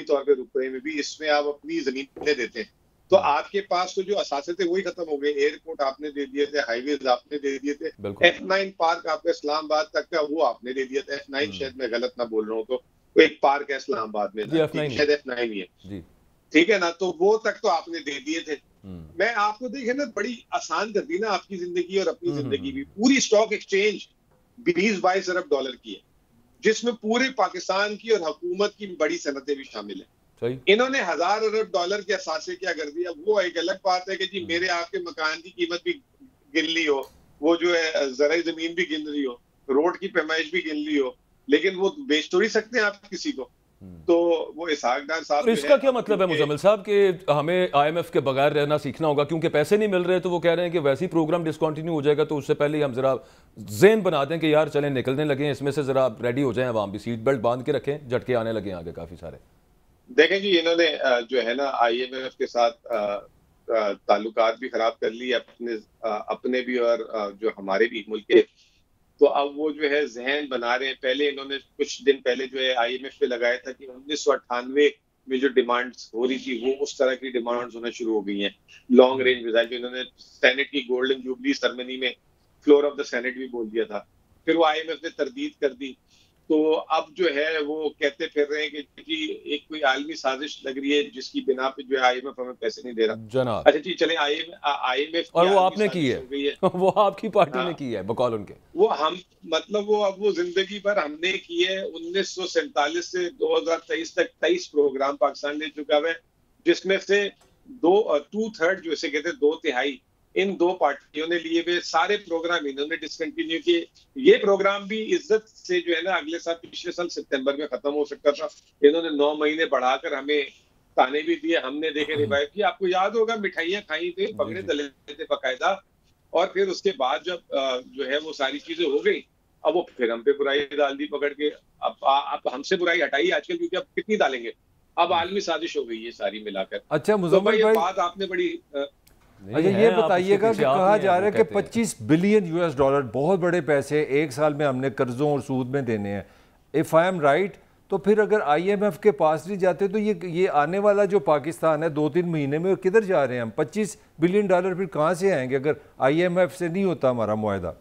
तौर पे रुपए में भी, इसमें आप अपनी जमीनें देते हैं। तो आपके पास तो जो असासे थे वही खत्म हो गए। एयरपोर्ट आपने दे दिए थे, हाईवेज आपने दे दिए थे, F9 पार्क आपका इस्लामाबाद तक का वो आपने दे दिया था। F9 शायद मैं गलत ना बोल रहा हूँ, तो एक पार्क है इस्लामाबाद में, शायद F9 ही है, ठीक है ना, तो वो तक तो आपने दे दिए थे। मैं आपको देखे ना, बड़ी आसान कर दी ना आपकी जिंदगी और अपनी जिंदगी भी। पूरी स्टॉक एक्सचेंज 20-22 अरब डॉलर की है, जिसमें पूरे पाकिस्तान की और हुकूमत की बड़ी सनतें भी शामिल है। इन्होंने 1000 अरब डॉलर के असासे क्या कर दिया, वो एक अलग बात है कि जी मेरे आपके मकान की कीमत भी गिन ली हो, वो जो है ज़राई जमीन भी गिन रही हो, रोड की पैमाइश भी गिन ली हो, लेकिन वो बेच तो नहीं सकते आप किसी को। तो वो इसाकदार साहब, इसका क्या मतलब है मुजम्मिल साहब कि हमें IMF के बगैर रहना सीखना होगा, क्योंकि पैसे नहीं मिल रहे, तो वो कह रहे हैं कि वैसे ही प्रोग्राम डिसकंटिन्यू हो जाएगा, तो उससे पहले हम जरा ज़ेन बना दें कि यार चलें निकलने लगे, इसमें से जरा रेडी हो जाएं, आवाम भी सीट बेल्ट बांध के रखें, झटके आने लगे आगे काफी सारे। देखें जी, इन्होंने जो है ना IMF के साथ ताल्लुकात भी खराब कर लिए, अपने भी और जो हमारे भी मुल्क के। तो अब वो जो है जहन बना रहे हैं। पहले इन्होंने कुछ दिन पहले जो है IMF पे लगाया था कि 1998 में जो डिमांड्स हो रही थी, वो उस तरह की डिमांड्स होना शुरू हो गई हैं। लॉन्ग रेंज मिसाइल, जो इन्होंने सेनेट की गोल्डन जुबली सेरेमनी में फ्लोर ऑफ द सेनेट भी बोल दिया था, फिर वो IMF ने तरदीद कर दी। तो अब जो है वो कहते फिर रहे हैं कि एक कोई आलमी साजिश लग रही है, जिसकी बिना पे जो है IMF हमें पैसे नहीं दे रहा जनाब। अच्छा जी, चले IMF और वो आपने की है, वो आपकी पार्टी ने की है बकौल उनके। वो हम मतलब वो जिंदगी भर हमने की है। 1947 से 2023 तक 23 प्रोग्राम पाकिस्तान ले चुका है, जिसमें से 2/3 जो इसे कहते हैं 2/3 इन दो पार्टियों ने लिए हुए। सारे प्रोग्राम इन्होंने डिसकंटिन्यू किए। ये प्रोग्राम भी इज्जत से जो है ना अगले साल, पिछले साल सितंबर में खत्म हो सकता था। इन्होंने 9 महीने बढ़ाकर हमें ताने भी दिए, हमने देखे रिवाइव किया। आपको याद होगा मिठाइयाँ खाई थी, पकड़े तले थे बाकायदा, और फिर उसके बाद जब जो है वो सारी चीजें हो गई, अब वो फिर हम पे बुराई डाल दी पकड़ के। अब हमसे बुराई हटाई आजकल, क्योंकि अब कितनी डालेंगे, अब आलमी साजिश हो गई है सारी मिलाकर। अच्छा मुजम्मिल भाई, बात आपने बड़ी अच्छा ये बताइएगा कि कहा जा रहा है कि 25 बिलियन US डॉलर, बहुत बड़े पैसे एक साल में हमने कर्जों और सूद में देने हैं। इफ़ आई एम राइट, तो फिर अगर IMF के पास नहीं जाते तो ये आने वाला जो पाकिस्तान है 2-3 महीने में, किधर जा रहे हैं हम? 25 बिलियन डॉलर फिर कहाँ से आएंगे अगर IMF से नहीं होता हमारा मुआहदा?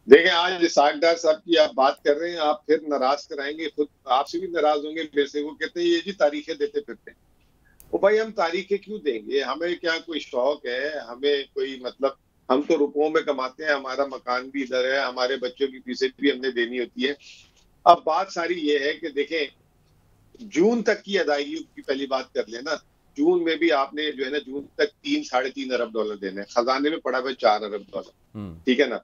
देखें, आज इसाकदार साहब की आप बात कर रहे हैं, आप फिर नाराज कराएंगे, खुद आपसे भी नाराज होंगे मेरे से। वो कहते हैं ये जी तारीखें देते फिरते हैं। वो भाई हम तारीखें क्यों देंगे? हमें क्या कोई शौक है? हमें कोई मतलब, हम तो रुपयों में कमाते हैं, हमारा मकान भी इधर है, हमारे बच्चों की फीसें भी हमने देनी होती है। अब बात सारी ये है कि देखें, जून तक की अदायगी की पहली बात कर लेना। जून में भी आपने जो है ना जून तक 3-3.5 अरब डॉलर देने हैं। खजाने में पड़ा हुआ 4 अरब डॉलर, ठीक है ना।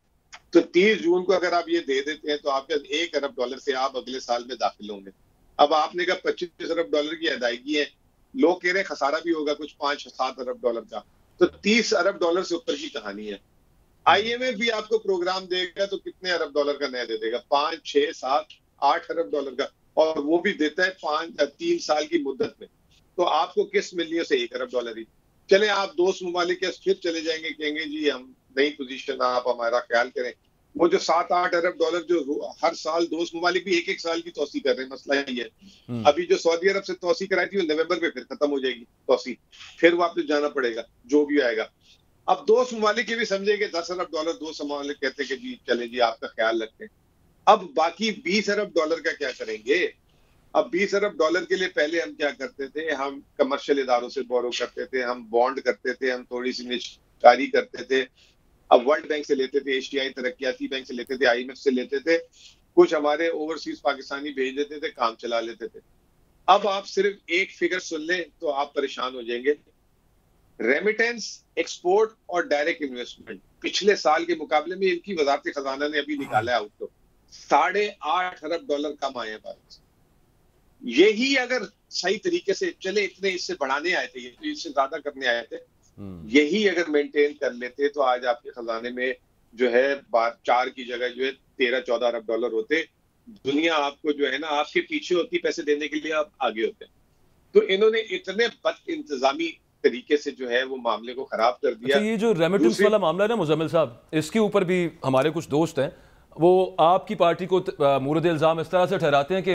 तो 30 जून को अगर आप ये दे देते हैं तो आपके 1 अरब डॉलर से आप अगले साल में दाखिल होंगे। अब आपने कहा 25 अरब डॉलर की अदायगी है, लोग कह रहे खसारा भी होगा कुछ 5-7 अरब डॉलर का, तो 30 अरब डॉलर से ऊपर की कहानी है। IMF भी आपको प्रोग्राम देगा तो कितने अरब डॉलर का नया दे देगा? 5, 6, 7, 8 अरब डॉलर का, और वो भी देता है 3 साल की मुद्दत में। तो आपको किस मिलनी से 1 अरब डॉलर ही? चले आप दोस्त ममालिक के फिर चले जाएंगे, कहेंगे जी हम नई पोजीशन, आप हमारा ख्याल करें। वो जो 7-8 अरब डॉलर जो हर साल दोस्त ममालिक भी 1-1 साल की तोसी कर रहे हैं, मसला ही है। अभी जो सऊदी अरब से तोसी कराई थी वो नवंबर में फिर खत्म हो जाएगी तोसी, फिर वापस जाना पड़ेगा जो भी आएगा। अब दोस्त ममालिक के भी समझेंगे 10 अरब डॉलर, दोस्त ममालिक कहते कि जी चले जी आपका ख्याल रखते हैं। अब बाकी 20 अरब डॉलर का क्या करेंगे? अब 20 अरब डॉलर के लिए पहले हम क्या करते थे? हम कमर्शियल इदारों से बोरो करते थे, हम बॉन्ड करते थे, हम थोड़ी सी निजकारी करते थे। अब वर्ल्ड बैंक से लेते थे, एशियाई तरक्याती बैंक से लेते थे, IMF से लेते थे, कुछ हमारे ओवरसीज पाकिस्तानी भेज देते थे, काम चला लेते थे। अब आप सिर्फ एक फिगर सुन लें तो आप परेशान हो जाएंगे। रेमिटेंस, एक्सपोर्ट और डायरेक्ट इन्वेस्टमेंट पिछले साल के मुकाबले में, इनकी वजारत खजाना ने अभी निकाला है आउटलुक, 8.5 अरब डॉलर कम आए हैं भारत से। यही अगर सही तरीके से चले, इतने इससे बढ़ाने आए थे, ये तो इससे ज्यादा करने आए थे, यही अगर मेंटेन कर लेते तो आज आपके खजाने में जो है 4 की जगह जो है 13-14 अरब डॉलर होते, दुनिया आपको जो है ना आपके पीछे होती, पैसे देने के लिए आप आगे होते हैं। तो इन्होंने इतने बद इंतजामी तरीके से जो है वो मामले को खराब कर दिया। अच्छा, ये जो रेमिटेंस वाला मामला है ना मुजम्मिल साहब, इसके ऊपर भी हमारे कुछ दोस्त हैं, वो आपकी पार्टी को मूरद इल्जाम इस तरह से ठहराते हैं कि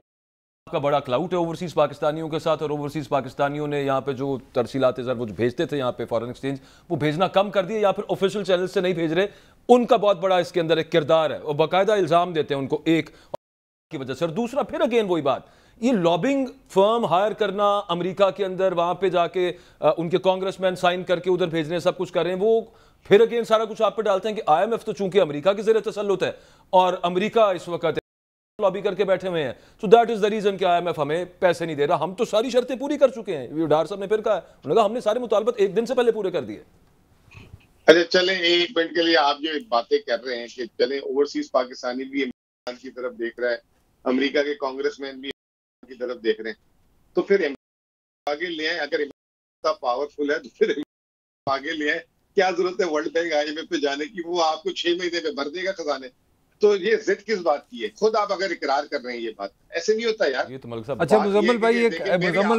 आपका बड़ा क्लाउट है ओवरसीज पाकिस्तानियों के साथ, और ओवरसीज पाकिस्तानियों ने यहाँ पे जो तरसीलात ज़र वो भेजते थे यहाँ पे फॉरेन एक्सचेंज, वो भेजना कम कर दिए या फिर ऑफिशियल चैनल से नहीं भेज रहे। उनका बहुत बड़ा इसके अंदर एक किरदार है, और बाकायदा इल्ज़ाम देते हैं उनको एक की वजह से। और दूसरा फिर अगेन वही बात, ये लॉबिंग फर्म हायर करना अमेरिका के अंदर, वहां पे जाके उनके कांग्रेसमैन साइन करके उधर भेज रहे हैं, सब कुछ कर रहे हैं, वो फिर अगेन सारा कुछ आप पे डालते हैं कि आईएमएफ तो चूंकि अमेरिका के ज़रिए तसल्लुत है और अमेरिका इस वक्त लॉबी करके बैठे हुए हैं, so that is the reason कि आईएमएफ हमें पैसे नहीं दे रहा। हम तो सारी शर्तें पूरी कर चुके हैं, डार साहब ने फिर कहा, उन्होंने कहा हमने सारे मुतालबत एक दिन से पहले पूरे कर दिए। अच्छा चले, एक मिनट के लिए आप जो बातें कर रहे हैं कि चले ओवरसीज पाकिस्तानी भी इमरान की तरफ देख रहा है, अमेरिका के कांग्रेसमैन भी इमरान की तरफ देख रहे हैं, तो फिर आगे ले आए। अगर इमरान पावरफुल है तो फिर आगे ले आए, क्या जरूरत है वर्ल्ड बैंक आईएमएफ पे जाने की, वो आपको 6 महीने में भर देगा खजाने। तो ये जिद किस बात की है? खुद आप अगर इकरार कर रहे हैं ये बात, ऐसे नहीं होता यार। ये तो मलिक साहब। अच्छा मुजम्मिल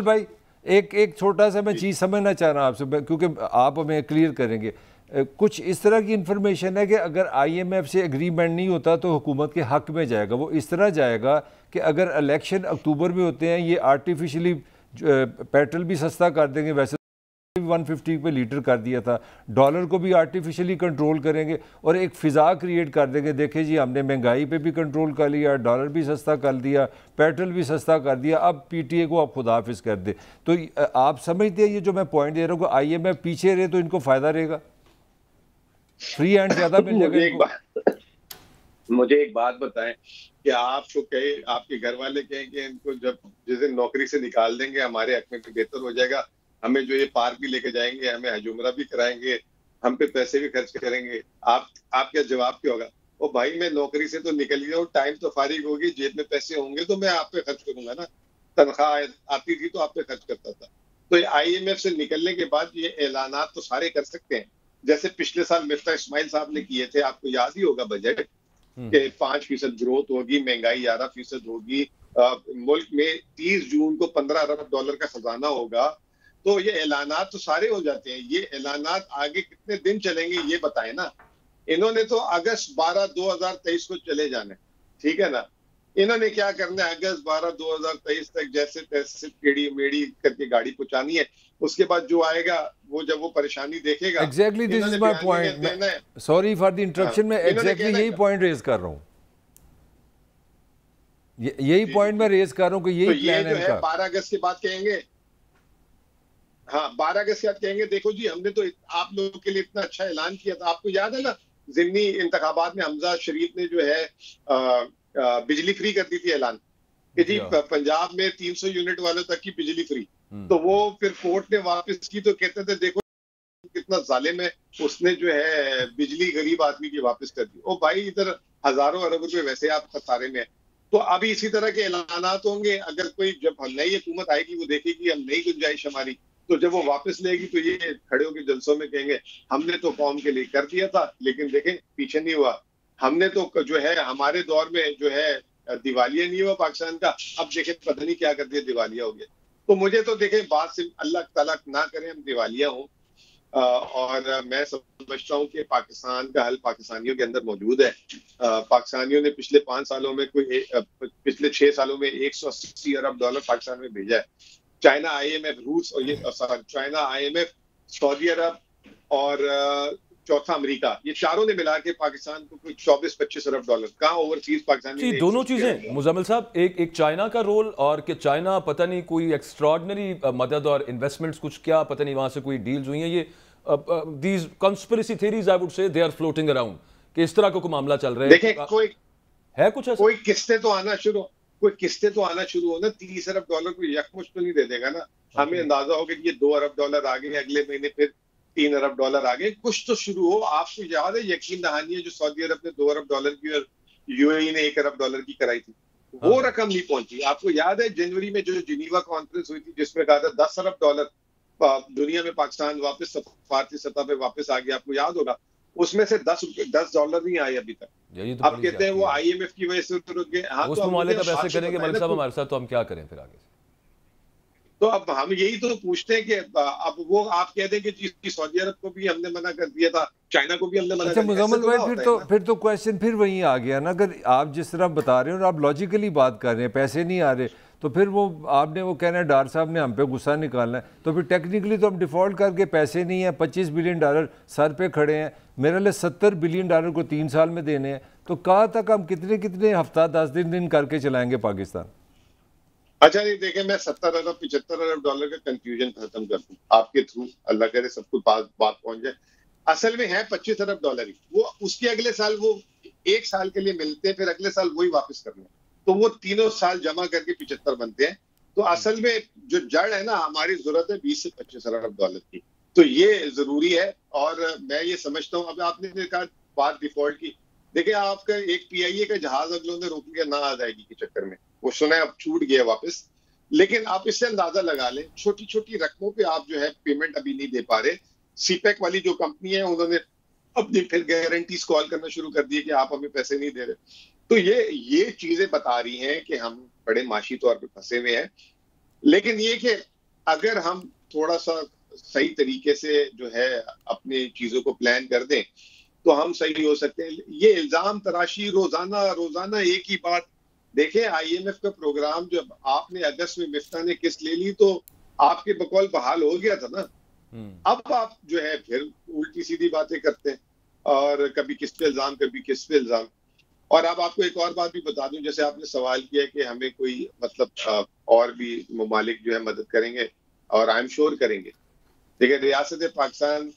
भाई, एक छोटा सा मैं चीज़ समझना चाह रहा हूँ आपसे, क्योंकि आप हमें क्लियर करेंगे। कुछ इस तरह की इंफॉर्मेशन है कि अगर आईएमएफ से एग्रीमेंट नहीं होता तो हुकूमत के हक में जाएगा। वो इस तरह जाएगा कि अगर इलेक्शन अक्टूबर में होते हैं, ये आर्टिफिशियली पेट्रोल भी सस्ता कर देंगे, वैसे 150 पे लीटर कर दिया था, डॉलर को भी आर्टिफिशियली कंट्रोल करेंगे और एक फ़िज़ा क्रिएट कर देंगे। देखिए जी, हमने महंगाई पे भी कंट्रोल कर लिया, डॉलर भी सस्ता कर दिया, पेट्रोल भी सस्ता कर दिया, अब पीटीए को आप खुदाफिज कर दे। तो आप समझते हैं ये जो मैं पॉइंट दे रहा हूँ, आईएमएफ पीछे रहे तो इनको फ़ायदा रहेगा, फ्री हैंड ज़्यादा मिल जाएगा। मुझे एक बात बताएं कि आपको कहे, आपके घर वाले कहें कि इनको जब जिस दिन नौकरी से निकाल देंगे हमारे हक में भी बेहतर हो जाएगा, हमें जो ये पार्क भी लेके जाएंगे, हमें हजूमरा भी कराएंगे, हम पे पैसे भी खर्च करेंगे, आपका जवाब क्या होगा? ओ भाई, मैं नौकरी से तो निकल गया हूँ, टाइम तो फारिग होगी, जेब में पैसे होंगे तो मैं आप पे खर्च करूंगा ना। तनख्वाह आती थी तो आप पे खर्च करता था। तो आईएमएफ से निकलने के बाद ये ऐलानात तो सारे कर सकते हैं, जैसे पिछले साल मिफ्ता इस्माइल साहब ने किए थे, आपको याद ही होगा बजट के 5% ग्रोथ होगी, महंगाई 11% होगी, मुल्क में 30 जून को 15 अरब डॉलर का खजाना होगा। तो ये ऐलानात तो सारे हो जाते हैं, ये ऐलानात आगे कितने दिन चलेंगे ये बताएं ना। इन्होंने तो अगस्त 12 2023 को चले जाना है, ठीक है ना। इन्होंने क्या करना है, अगस्त 12 2023 तक जैसे तैसे टेढ़ी मेढ़ी करके गाड़ी पहुंचानी है। उसके बाद जो आएगा वो जब वो परेशानी देखेगा, exactly this is my point, sorry for the interruption, मैं एग्जैक्टली यही पॉइंट रेज कर रहा हूँ, यही पॉइंट मैं रेज कर रहा हूँ कि यही प्लान है इनका। 12 अगस्त के बाद कहेंगे, हाँ 12 अगस्त के बाद कहेंगे देखो जी हमने तो आप लोगों के लिए इतना अच्छा ऐलान किया था। आपको याद है ना, ज़िमनी इंतखाबात में हमजा शरीफ ने जो है बिजली फ्री कर दी थी ऐलान कि जी पंजाब में 300 यूनिट वालों तक की बिजली फ्री। तो वो फिर कोर्ट ने वापस की, तो कहते थे देखो कितना जालिम है, उसने जो है बिजली गरीब आदमी की वापस कर दी। ओ भाई, इधर हजारों अरब रुपए वैसे आप खसारे में है। तो अभी इसी तरह के ऐलानात होंगे। अगर कोई जब नई हुकूमत आएगी वो देखेगी हम नई गुंजाइश हमारी, तो जब वो वापस लेगी तो ये खड़े होकर जलसों में कहेंगे हमने तो कौम के लिए कर दिया था, लेकिन देखें पीछे नहीं हुआ। हमने तो जो है हमारे दौर में जो है दिवालिया नहीं हुआ पाकिस्तान का, अब देखें पता नहीं क्या कर दिया, दिवालिया हो गया। तो मुझे तो देखें बात से अल्लाह ताला ना करे हम दिवालिया हों, और मैं समझता हूँ कि पाकिस्तान का हल पाकिस्तानियों के अंदर मौजूद है। पाकिस्तानियों ने पिछले 5 सालों में पिछले 6 सालों में 180 अरब डॉलर पाकिस्तान में भेजा है। चाइना आईएमएफ, रूस और ये चाइना आईएमएफ, सऊदी अरब और चौथा अमेरिका, ये चारों ने मिला के पाकिस्तान को कोई 24-25 अरब डॉलर कहाँ ओवरसीज पाकिस्तान दोनों चीजें मुजम्मिल साहब, एक चाइना का रोल, और कि चाइना पता नहीं कोई एक्स्ट्राऑर्डिनरी मदद और इन्वेस्टमेंट्स कुछ क्या पता नहीं वहां से कोई डील्स हुई हैं। ये these conspiracy theories I would say they are floating around कि इस तरह का कोई मामला चल रहा है। देखें कोई है कुछ ऐसा, कोई किस्तें तो आना शुरू हो ना। 30 अरब डॉलर को यकमुश्त तो नहीं दे देगा ना। हमें अंदाजा हो कि ये 2 अरब डॉलर आ गए, अगले महीने फिर 3 अरब डॉलर आ गए, कुछ तो शुरू हो। आपको याद है यकीन दहानी है जो सऊदी अरब ने 2 अरब डॉलर की और यूएई ने 1 अरब डॉलर की कराई थी, वो रकम नहीं पहुंची। आपको याद है जनवरी में जो जिनीवा कॉन्फ्रेंस हुई थी जिसमें कहा था 10 अरब डॉलर दुनिया में पाकिस्तान वापस सफारती सतह पे वापस आ गया, आपको याद होगा। उसमें से $10 नहीं आए अभी तक। तो अब कहते हैं वो IMF की वजह से रुक गए। हाँ, उस मामले का ऐसे करेंगे मलिक साहब हमारे साथ, तो हम क्या करें फिर आगे? तो अब हम यही तो पूछते हैं कि अब वो आप कह दें कि जी सऊदी अरब को भी हमने मना कर दिया था, चाइना को भी हमने मना कर दिया। मुजम्मिल भाई, फिर तो क्वेश्चन फिर वहीं आ गया ना। अगर आप जिस तरह बता रहे हो और आप लॉजिकली बात कर रहे हैं, पैसे नहीं आ रहे, तो फिर वो आपने वो कहना है डार साहब ने हम पे गुस्सा निकालना है, तो फिर टेक्निकली तो हम डिफ़ॉल्ट करके पैसे नहीं है, $25 बिलियन सर पे खड़े हैं, मेरे लिए $70 बिलियन को 3 साल में देने हैं, तो कहाँ तक हम कितने कितने हफ्ता 10 दिन करके चलाएंगे पाकिस्तान? अच्छा नहीं, देखें, मैं $70 अरब $75 अरब का कंफ्यूजन खत्म कर दूं आपके थ्रू, अल्लाह करे सब कुछ बात पहुंच जाए। असल में है $25 अरब ही, वो उसके अगले साल वो 1 साल के लिए मिलते हैं, फिर अगले साल वही वापस करने, तो वो तीनों साल जमा करके 75 बनते हैं। तो असल में जो जड़ है ना, हमारी जरूरत है $20 से $25 अरब की, तो ये जरूरी है। और मैं ये समझता हूँ, अब आपने कहा बात डिफॉल्ट की, देखिए आपका एक PIA का जहाज अगलों ने रोक लिया ना आजादी के चक्कर में, वो सुना अब छूट गया वापस, लेकिन आप इससे अंदाजा लगा लें छोटी छोटी रकमों पे आप जो है पेमेंट अभी नहीं दे पा रहे। CPEC वाली जो कंपनी है उन्होंने अपनी फिर गारंटीज कॉल करना शुरू कर दिए कि आप हमें पैसे नहीं दे रहे। तो ये चीजें बता रही हैं कि हम बड़े माशी तौर पे फंसे हुए हैं। लेकिन ये कि अगर हम थोड़ा सा सही तरीके से जो है अपनी चीजों को प्लान कर दें तो हम सही हो सकते हैं। ये इल्जाम तराशी रोजाना एक ही बात, देखें IMF का प्रोग्राम जब आपने अगस्त में मिफ्ता ने किस्त ले ली तो आपके बकौल बहाल हो गया था ना। अब आप जो है फिर उल्टी सीधी बातें करते हैं और कभी किस पे इल्जाम कभी किस पे इल्जाम। और अब आपको एक और बात भी बता दूं, जैसे आपने सवाल किया कि हमें कोई मतलब और भी ममालिक जो है मदद करेंगे, और आई एम श्योर करेंगे। देखिए रियासत पाकिस्तान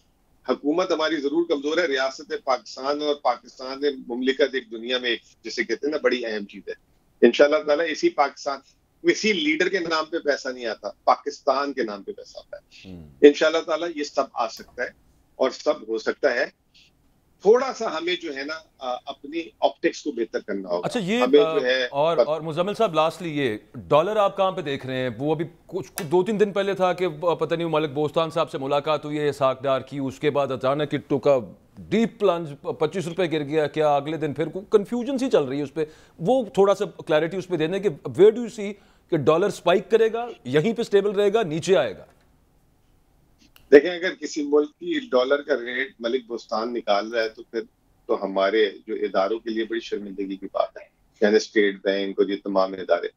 हुकूमत हमारी जरूर कमजोर है, रियासत पाकिस्तान और पाकिस्तान मुमलिकत एक दुनिया में एक जिसे कहते हैं ना बड़ी अहम चीज है। इंशाल्लाह ताला इसी पाकिस्तान, किसी लीडर के नाम पे पैसा नहीं आता, पाकिस्तान के नाम पे पैसा आता है। इंशाल्लाह ताला ये सब आ सकता है और सब हो सकता है। थोड़ा सा हमें जो है ना अपनी ऑप्टिक्स को बेहतर करना होगा। अच्छा, ये जो है और मुजम्मिल साहब लास्टली ये डॉलर आप कहाँ पे देख रहे हैं? वो अभी कुछ 2-3 दिन पहले था कि पता नहीं मलिक बोस्तान साहब से मुलाकात हुई है साख डार की, उसके बाद अचानक इट्टो का डीप प्लंज $25 गिर गया, क्या अगले दिन फिर कंफ्यूजन सी चल रही है उस पर? वो थोड़ा सा क्लैरिटी उस पर देने कि वेयर डू यू सी कि डॉलर स्पाइक करेगा, यहीं पे स्टेबल रहेगा, नीचे आएगा? देखें, अगर किसी मुल्क की डॉलर का रेट मलिक बोस्तान निकाल रहा है तो फिर तो हमारे जो इदारों के लिए बड़ी शर्मिंदगी की बात है, यानी स्टेट बैंक और ये तमाम इदारे।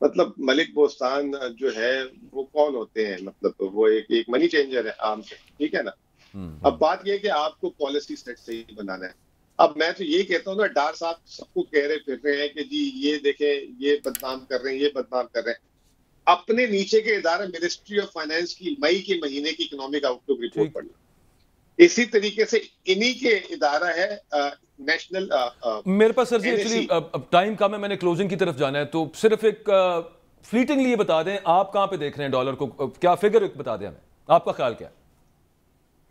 मतलब मलिक बोस्तान जो है वो कौन होते हैं? मतलब वो एक मनी चेंजर है आम से, ठीक है ना। अब बात यह है कि आपको पॉलिसी सेट सही बनाना है। अब मैं तो ये कहता हूँ ना, डार साहब सबको कह रहे फिर रहे हैं कि जी ये देखें ये बदनाम कर रहे हैं, ये बदनाम कर रहे हैं। अपने नीचे के इदारे मिनिस्ट्री ऑफ फाइनेंस की मई के महीने की इकोनॉमिक आउटलुक रिपोर्ट पढ़ लो। इसी तरीके से इन्हीं के इदारा है नेशनल। मेरे पास सर जी एक्चुअली अब टाइम कम है, मैंने क्लोजिंग की तरफ जाना है, तो सिर्फ एक फ्लीटिंगली बता दें आप कहां पे देख रहे हैं डॉलर को, क्या फिगर बता दें हमें, आपका ख्याल क्या है?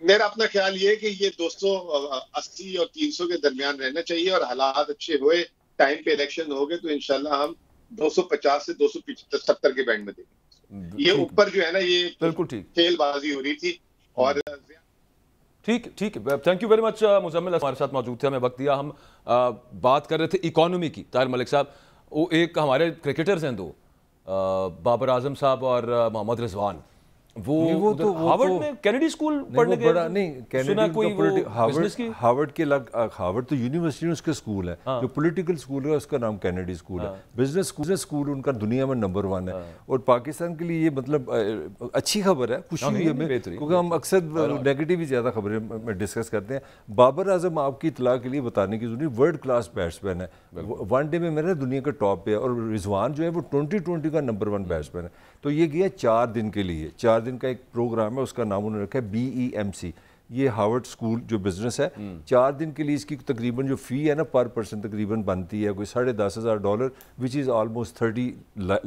मेरा अपना ख्याल ये है कि ये 280 और 300 के दरमियान रहना चाहिए, और हालात अच्छे हुए, टाइम पे इलेक्शन हो गए तो इंशाल्लाह हम 250 से 270 के बैंड में देंगे। ये ऊपर जो है ना ये बिल्कुल ठीक खेलबाजी हो रही थी। और ठीक है, thank you very much. Muzammil हमारे साथ मौजूद थे, हमें वक्त दिया। हम बात कर रहे थे इकोनॉमी की। ताहिर मलिक साहब, वो एक हमारे क्रिकेटर्स हैं दो, बाबर आजम साहब और मोहम्मद रिजवान, वो तो हार्वर्ड में केनेडी स्कूल पढ़ने गए। बड़ा नहीं, केनेडी हार्वर्ड के लग, हार्वर्ड तो यूनिवर्सिटी उसके स्कूल है। जो पॉलिटिकल स्कूल है उसका नाम केनेडी स्कूल है। बिजनेस स्कूल उनका दुनिया में नंबर 1 है। और पाकिस्तान के लिए ये मतलब अच्छी खबर है, खुशी हुई हमें, क्योंकि हम अक्सर नेगेटिव ही ज़्यादा खबरें में डिस्कस करते हैं। बाबर आजम आपकी इतला के लिए बताने की जरूरत, वर्ल्ड क्लास बैट्समैन है, वनडे में मेरा दुनिया का टॉप पे है। और रिजवान जो है वो 2020 का नंबर 1 बैट्समैन है। तो ये गया 4 दिन के लिए, 4 दिन का एक प्रोग्राम है, उसका नाम उन्होंने रखा है BEMC। ये हार्वर्ड स्कूल जो बिजनेस है, 4 दिन के लिए इसकी तकरीबन जो फ़ी है ना पर पर्सन तकरीबन बनती है कोई $10,500, विच इज़ ऑलमोस्ट 30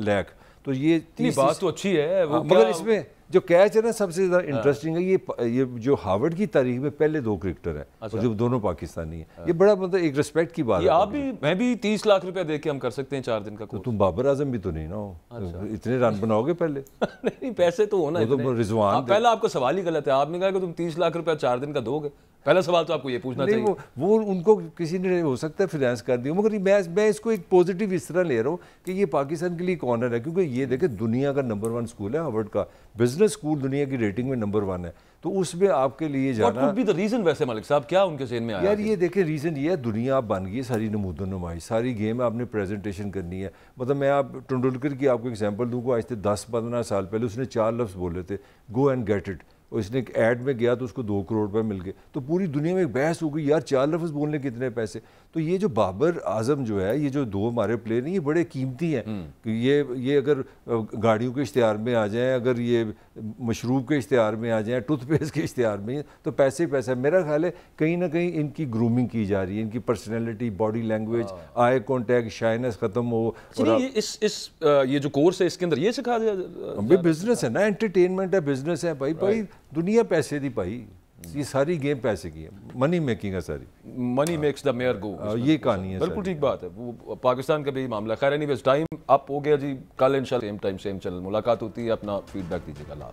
लाख। तो ये बात तो अच्छी है, मगर इसमें जो कैच है ना सबसे ज़्यादा इंटरेस्टिंग है, ये जो हार्वर्ड की तारीख में पहले 2 क्रिकेटर हैं। अच्छा। और जो दोनों पाकिस्तानी हैं। ये बड़ा मतलब एक रिस्पेक्ट की बात है। आप भी मैं भी 30 लाख रुपया दे के हम कर सकते हैं 4 दिन का। तो तुम बाबर आजम भी तो नहीं ना हो। अच्छा। इतने रन बनाओगे पहले? नहीं, पैसे तो होना। तो रिजवान पहले आपका सवाल ही गलत है, आपने कहा कि तुम 30 लाख रुपया 4 दिन का दोगे। पहला सवाल तो आपको ये पूछना चाहिए। वो उनको किसी ने हो सकता है फाइनेंस कर दिया, मगर मैं इसको एक पॉजिटिव इस तरह ले रहा हूँ कि ये पाकिस्तान के लिए एक ऑनर है, क्योंकि ये देखें दुनिया का नंबर 1 स्कूल है, हार्वर्ड का बिजनेस स्कूल दुनिया की रेटिंग में नंबर 1 है, तो उसमें आपके लिए जाना What could be the reason वैसे मलिक साहब, क्या उनके ज़हन में आया? यार ये देखें रीज़न ये है, दुनिया आप बन गई है सारी नमूदो नुमाइश, सारी गेम है, आपने प्रेजेंटेशन करनी है। मतलब मैं आप तेंदुलकर की आपको एग्जांपल दूँ को आज से 10-15 साल पहले उसने 4 लफ्ज़ बोले थे, गो एंड गेट इट, और इसने एक ऐड में गया तो उसको 2 करोड़ रुपए मिल गए, तो पूरी दुनिया में एक बहस हो गई यार 4 लफ्ज़ बोलने कितने पैसे। तो ये जो बाबर आजम जो है, ये जो 2 हमारे प्लेयर हैं, ये बड़े कीमती हैं कि ये अगर गाड़ियों के इश्तिहार में आ जाएं, अगर ये मशरूब के इश्तिहार में आ जाएं, टूथपेस्ट के इश्तिहार में, तो पैसे ही पैसा है। मेरा ख्याल है कहीं ना कहीं इनकी ग्रूमिंग की जा रही है, इनकी personality, body language, eye contact, shyness ख़त्म हो। ये जो कोर्स है इसके अंदर ये सिखा दिया, बिजनेस है ना, एंटरटेनमेंट है, बिजनेस है भाई दुनिया पैसे दी भाई, ये सारी गेम पैसे की है, मनी मेकिंग है सारी, मनी मेक्स द मेयर गो, ये कहानी है। बिल्कुल ठीक बात है, वो पाकिस्तान का भी मामला। खैर एनीवेज टाइम अप हो गया जी, कल इंशाल्लाह सेम टाइम सेम चैनल मुलाकात होती है, अपना फीडबैक दीजिएगा।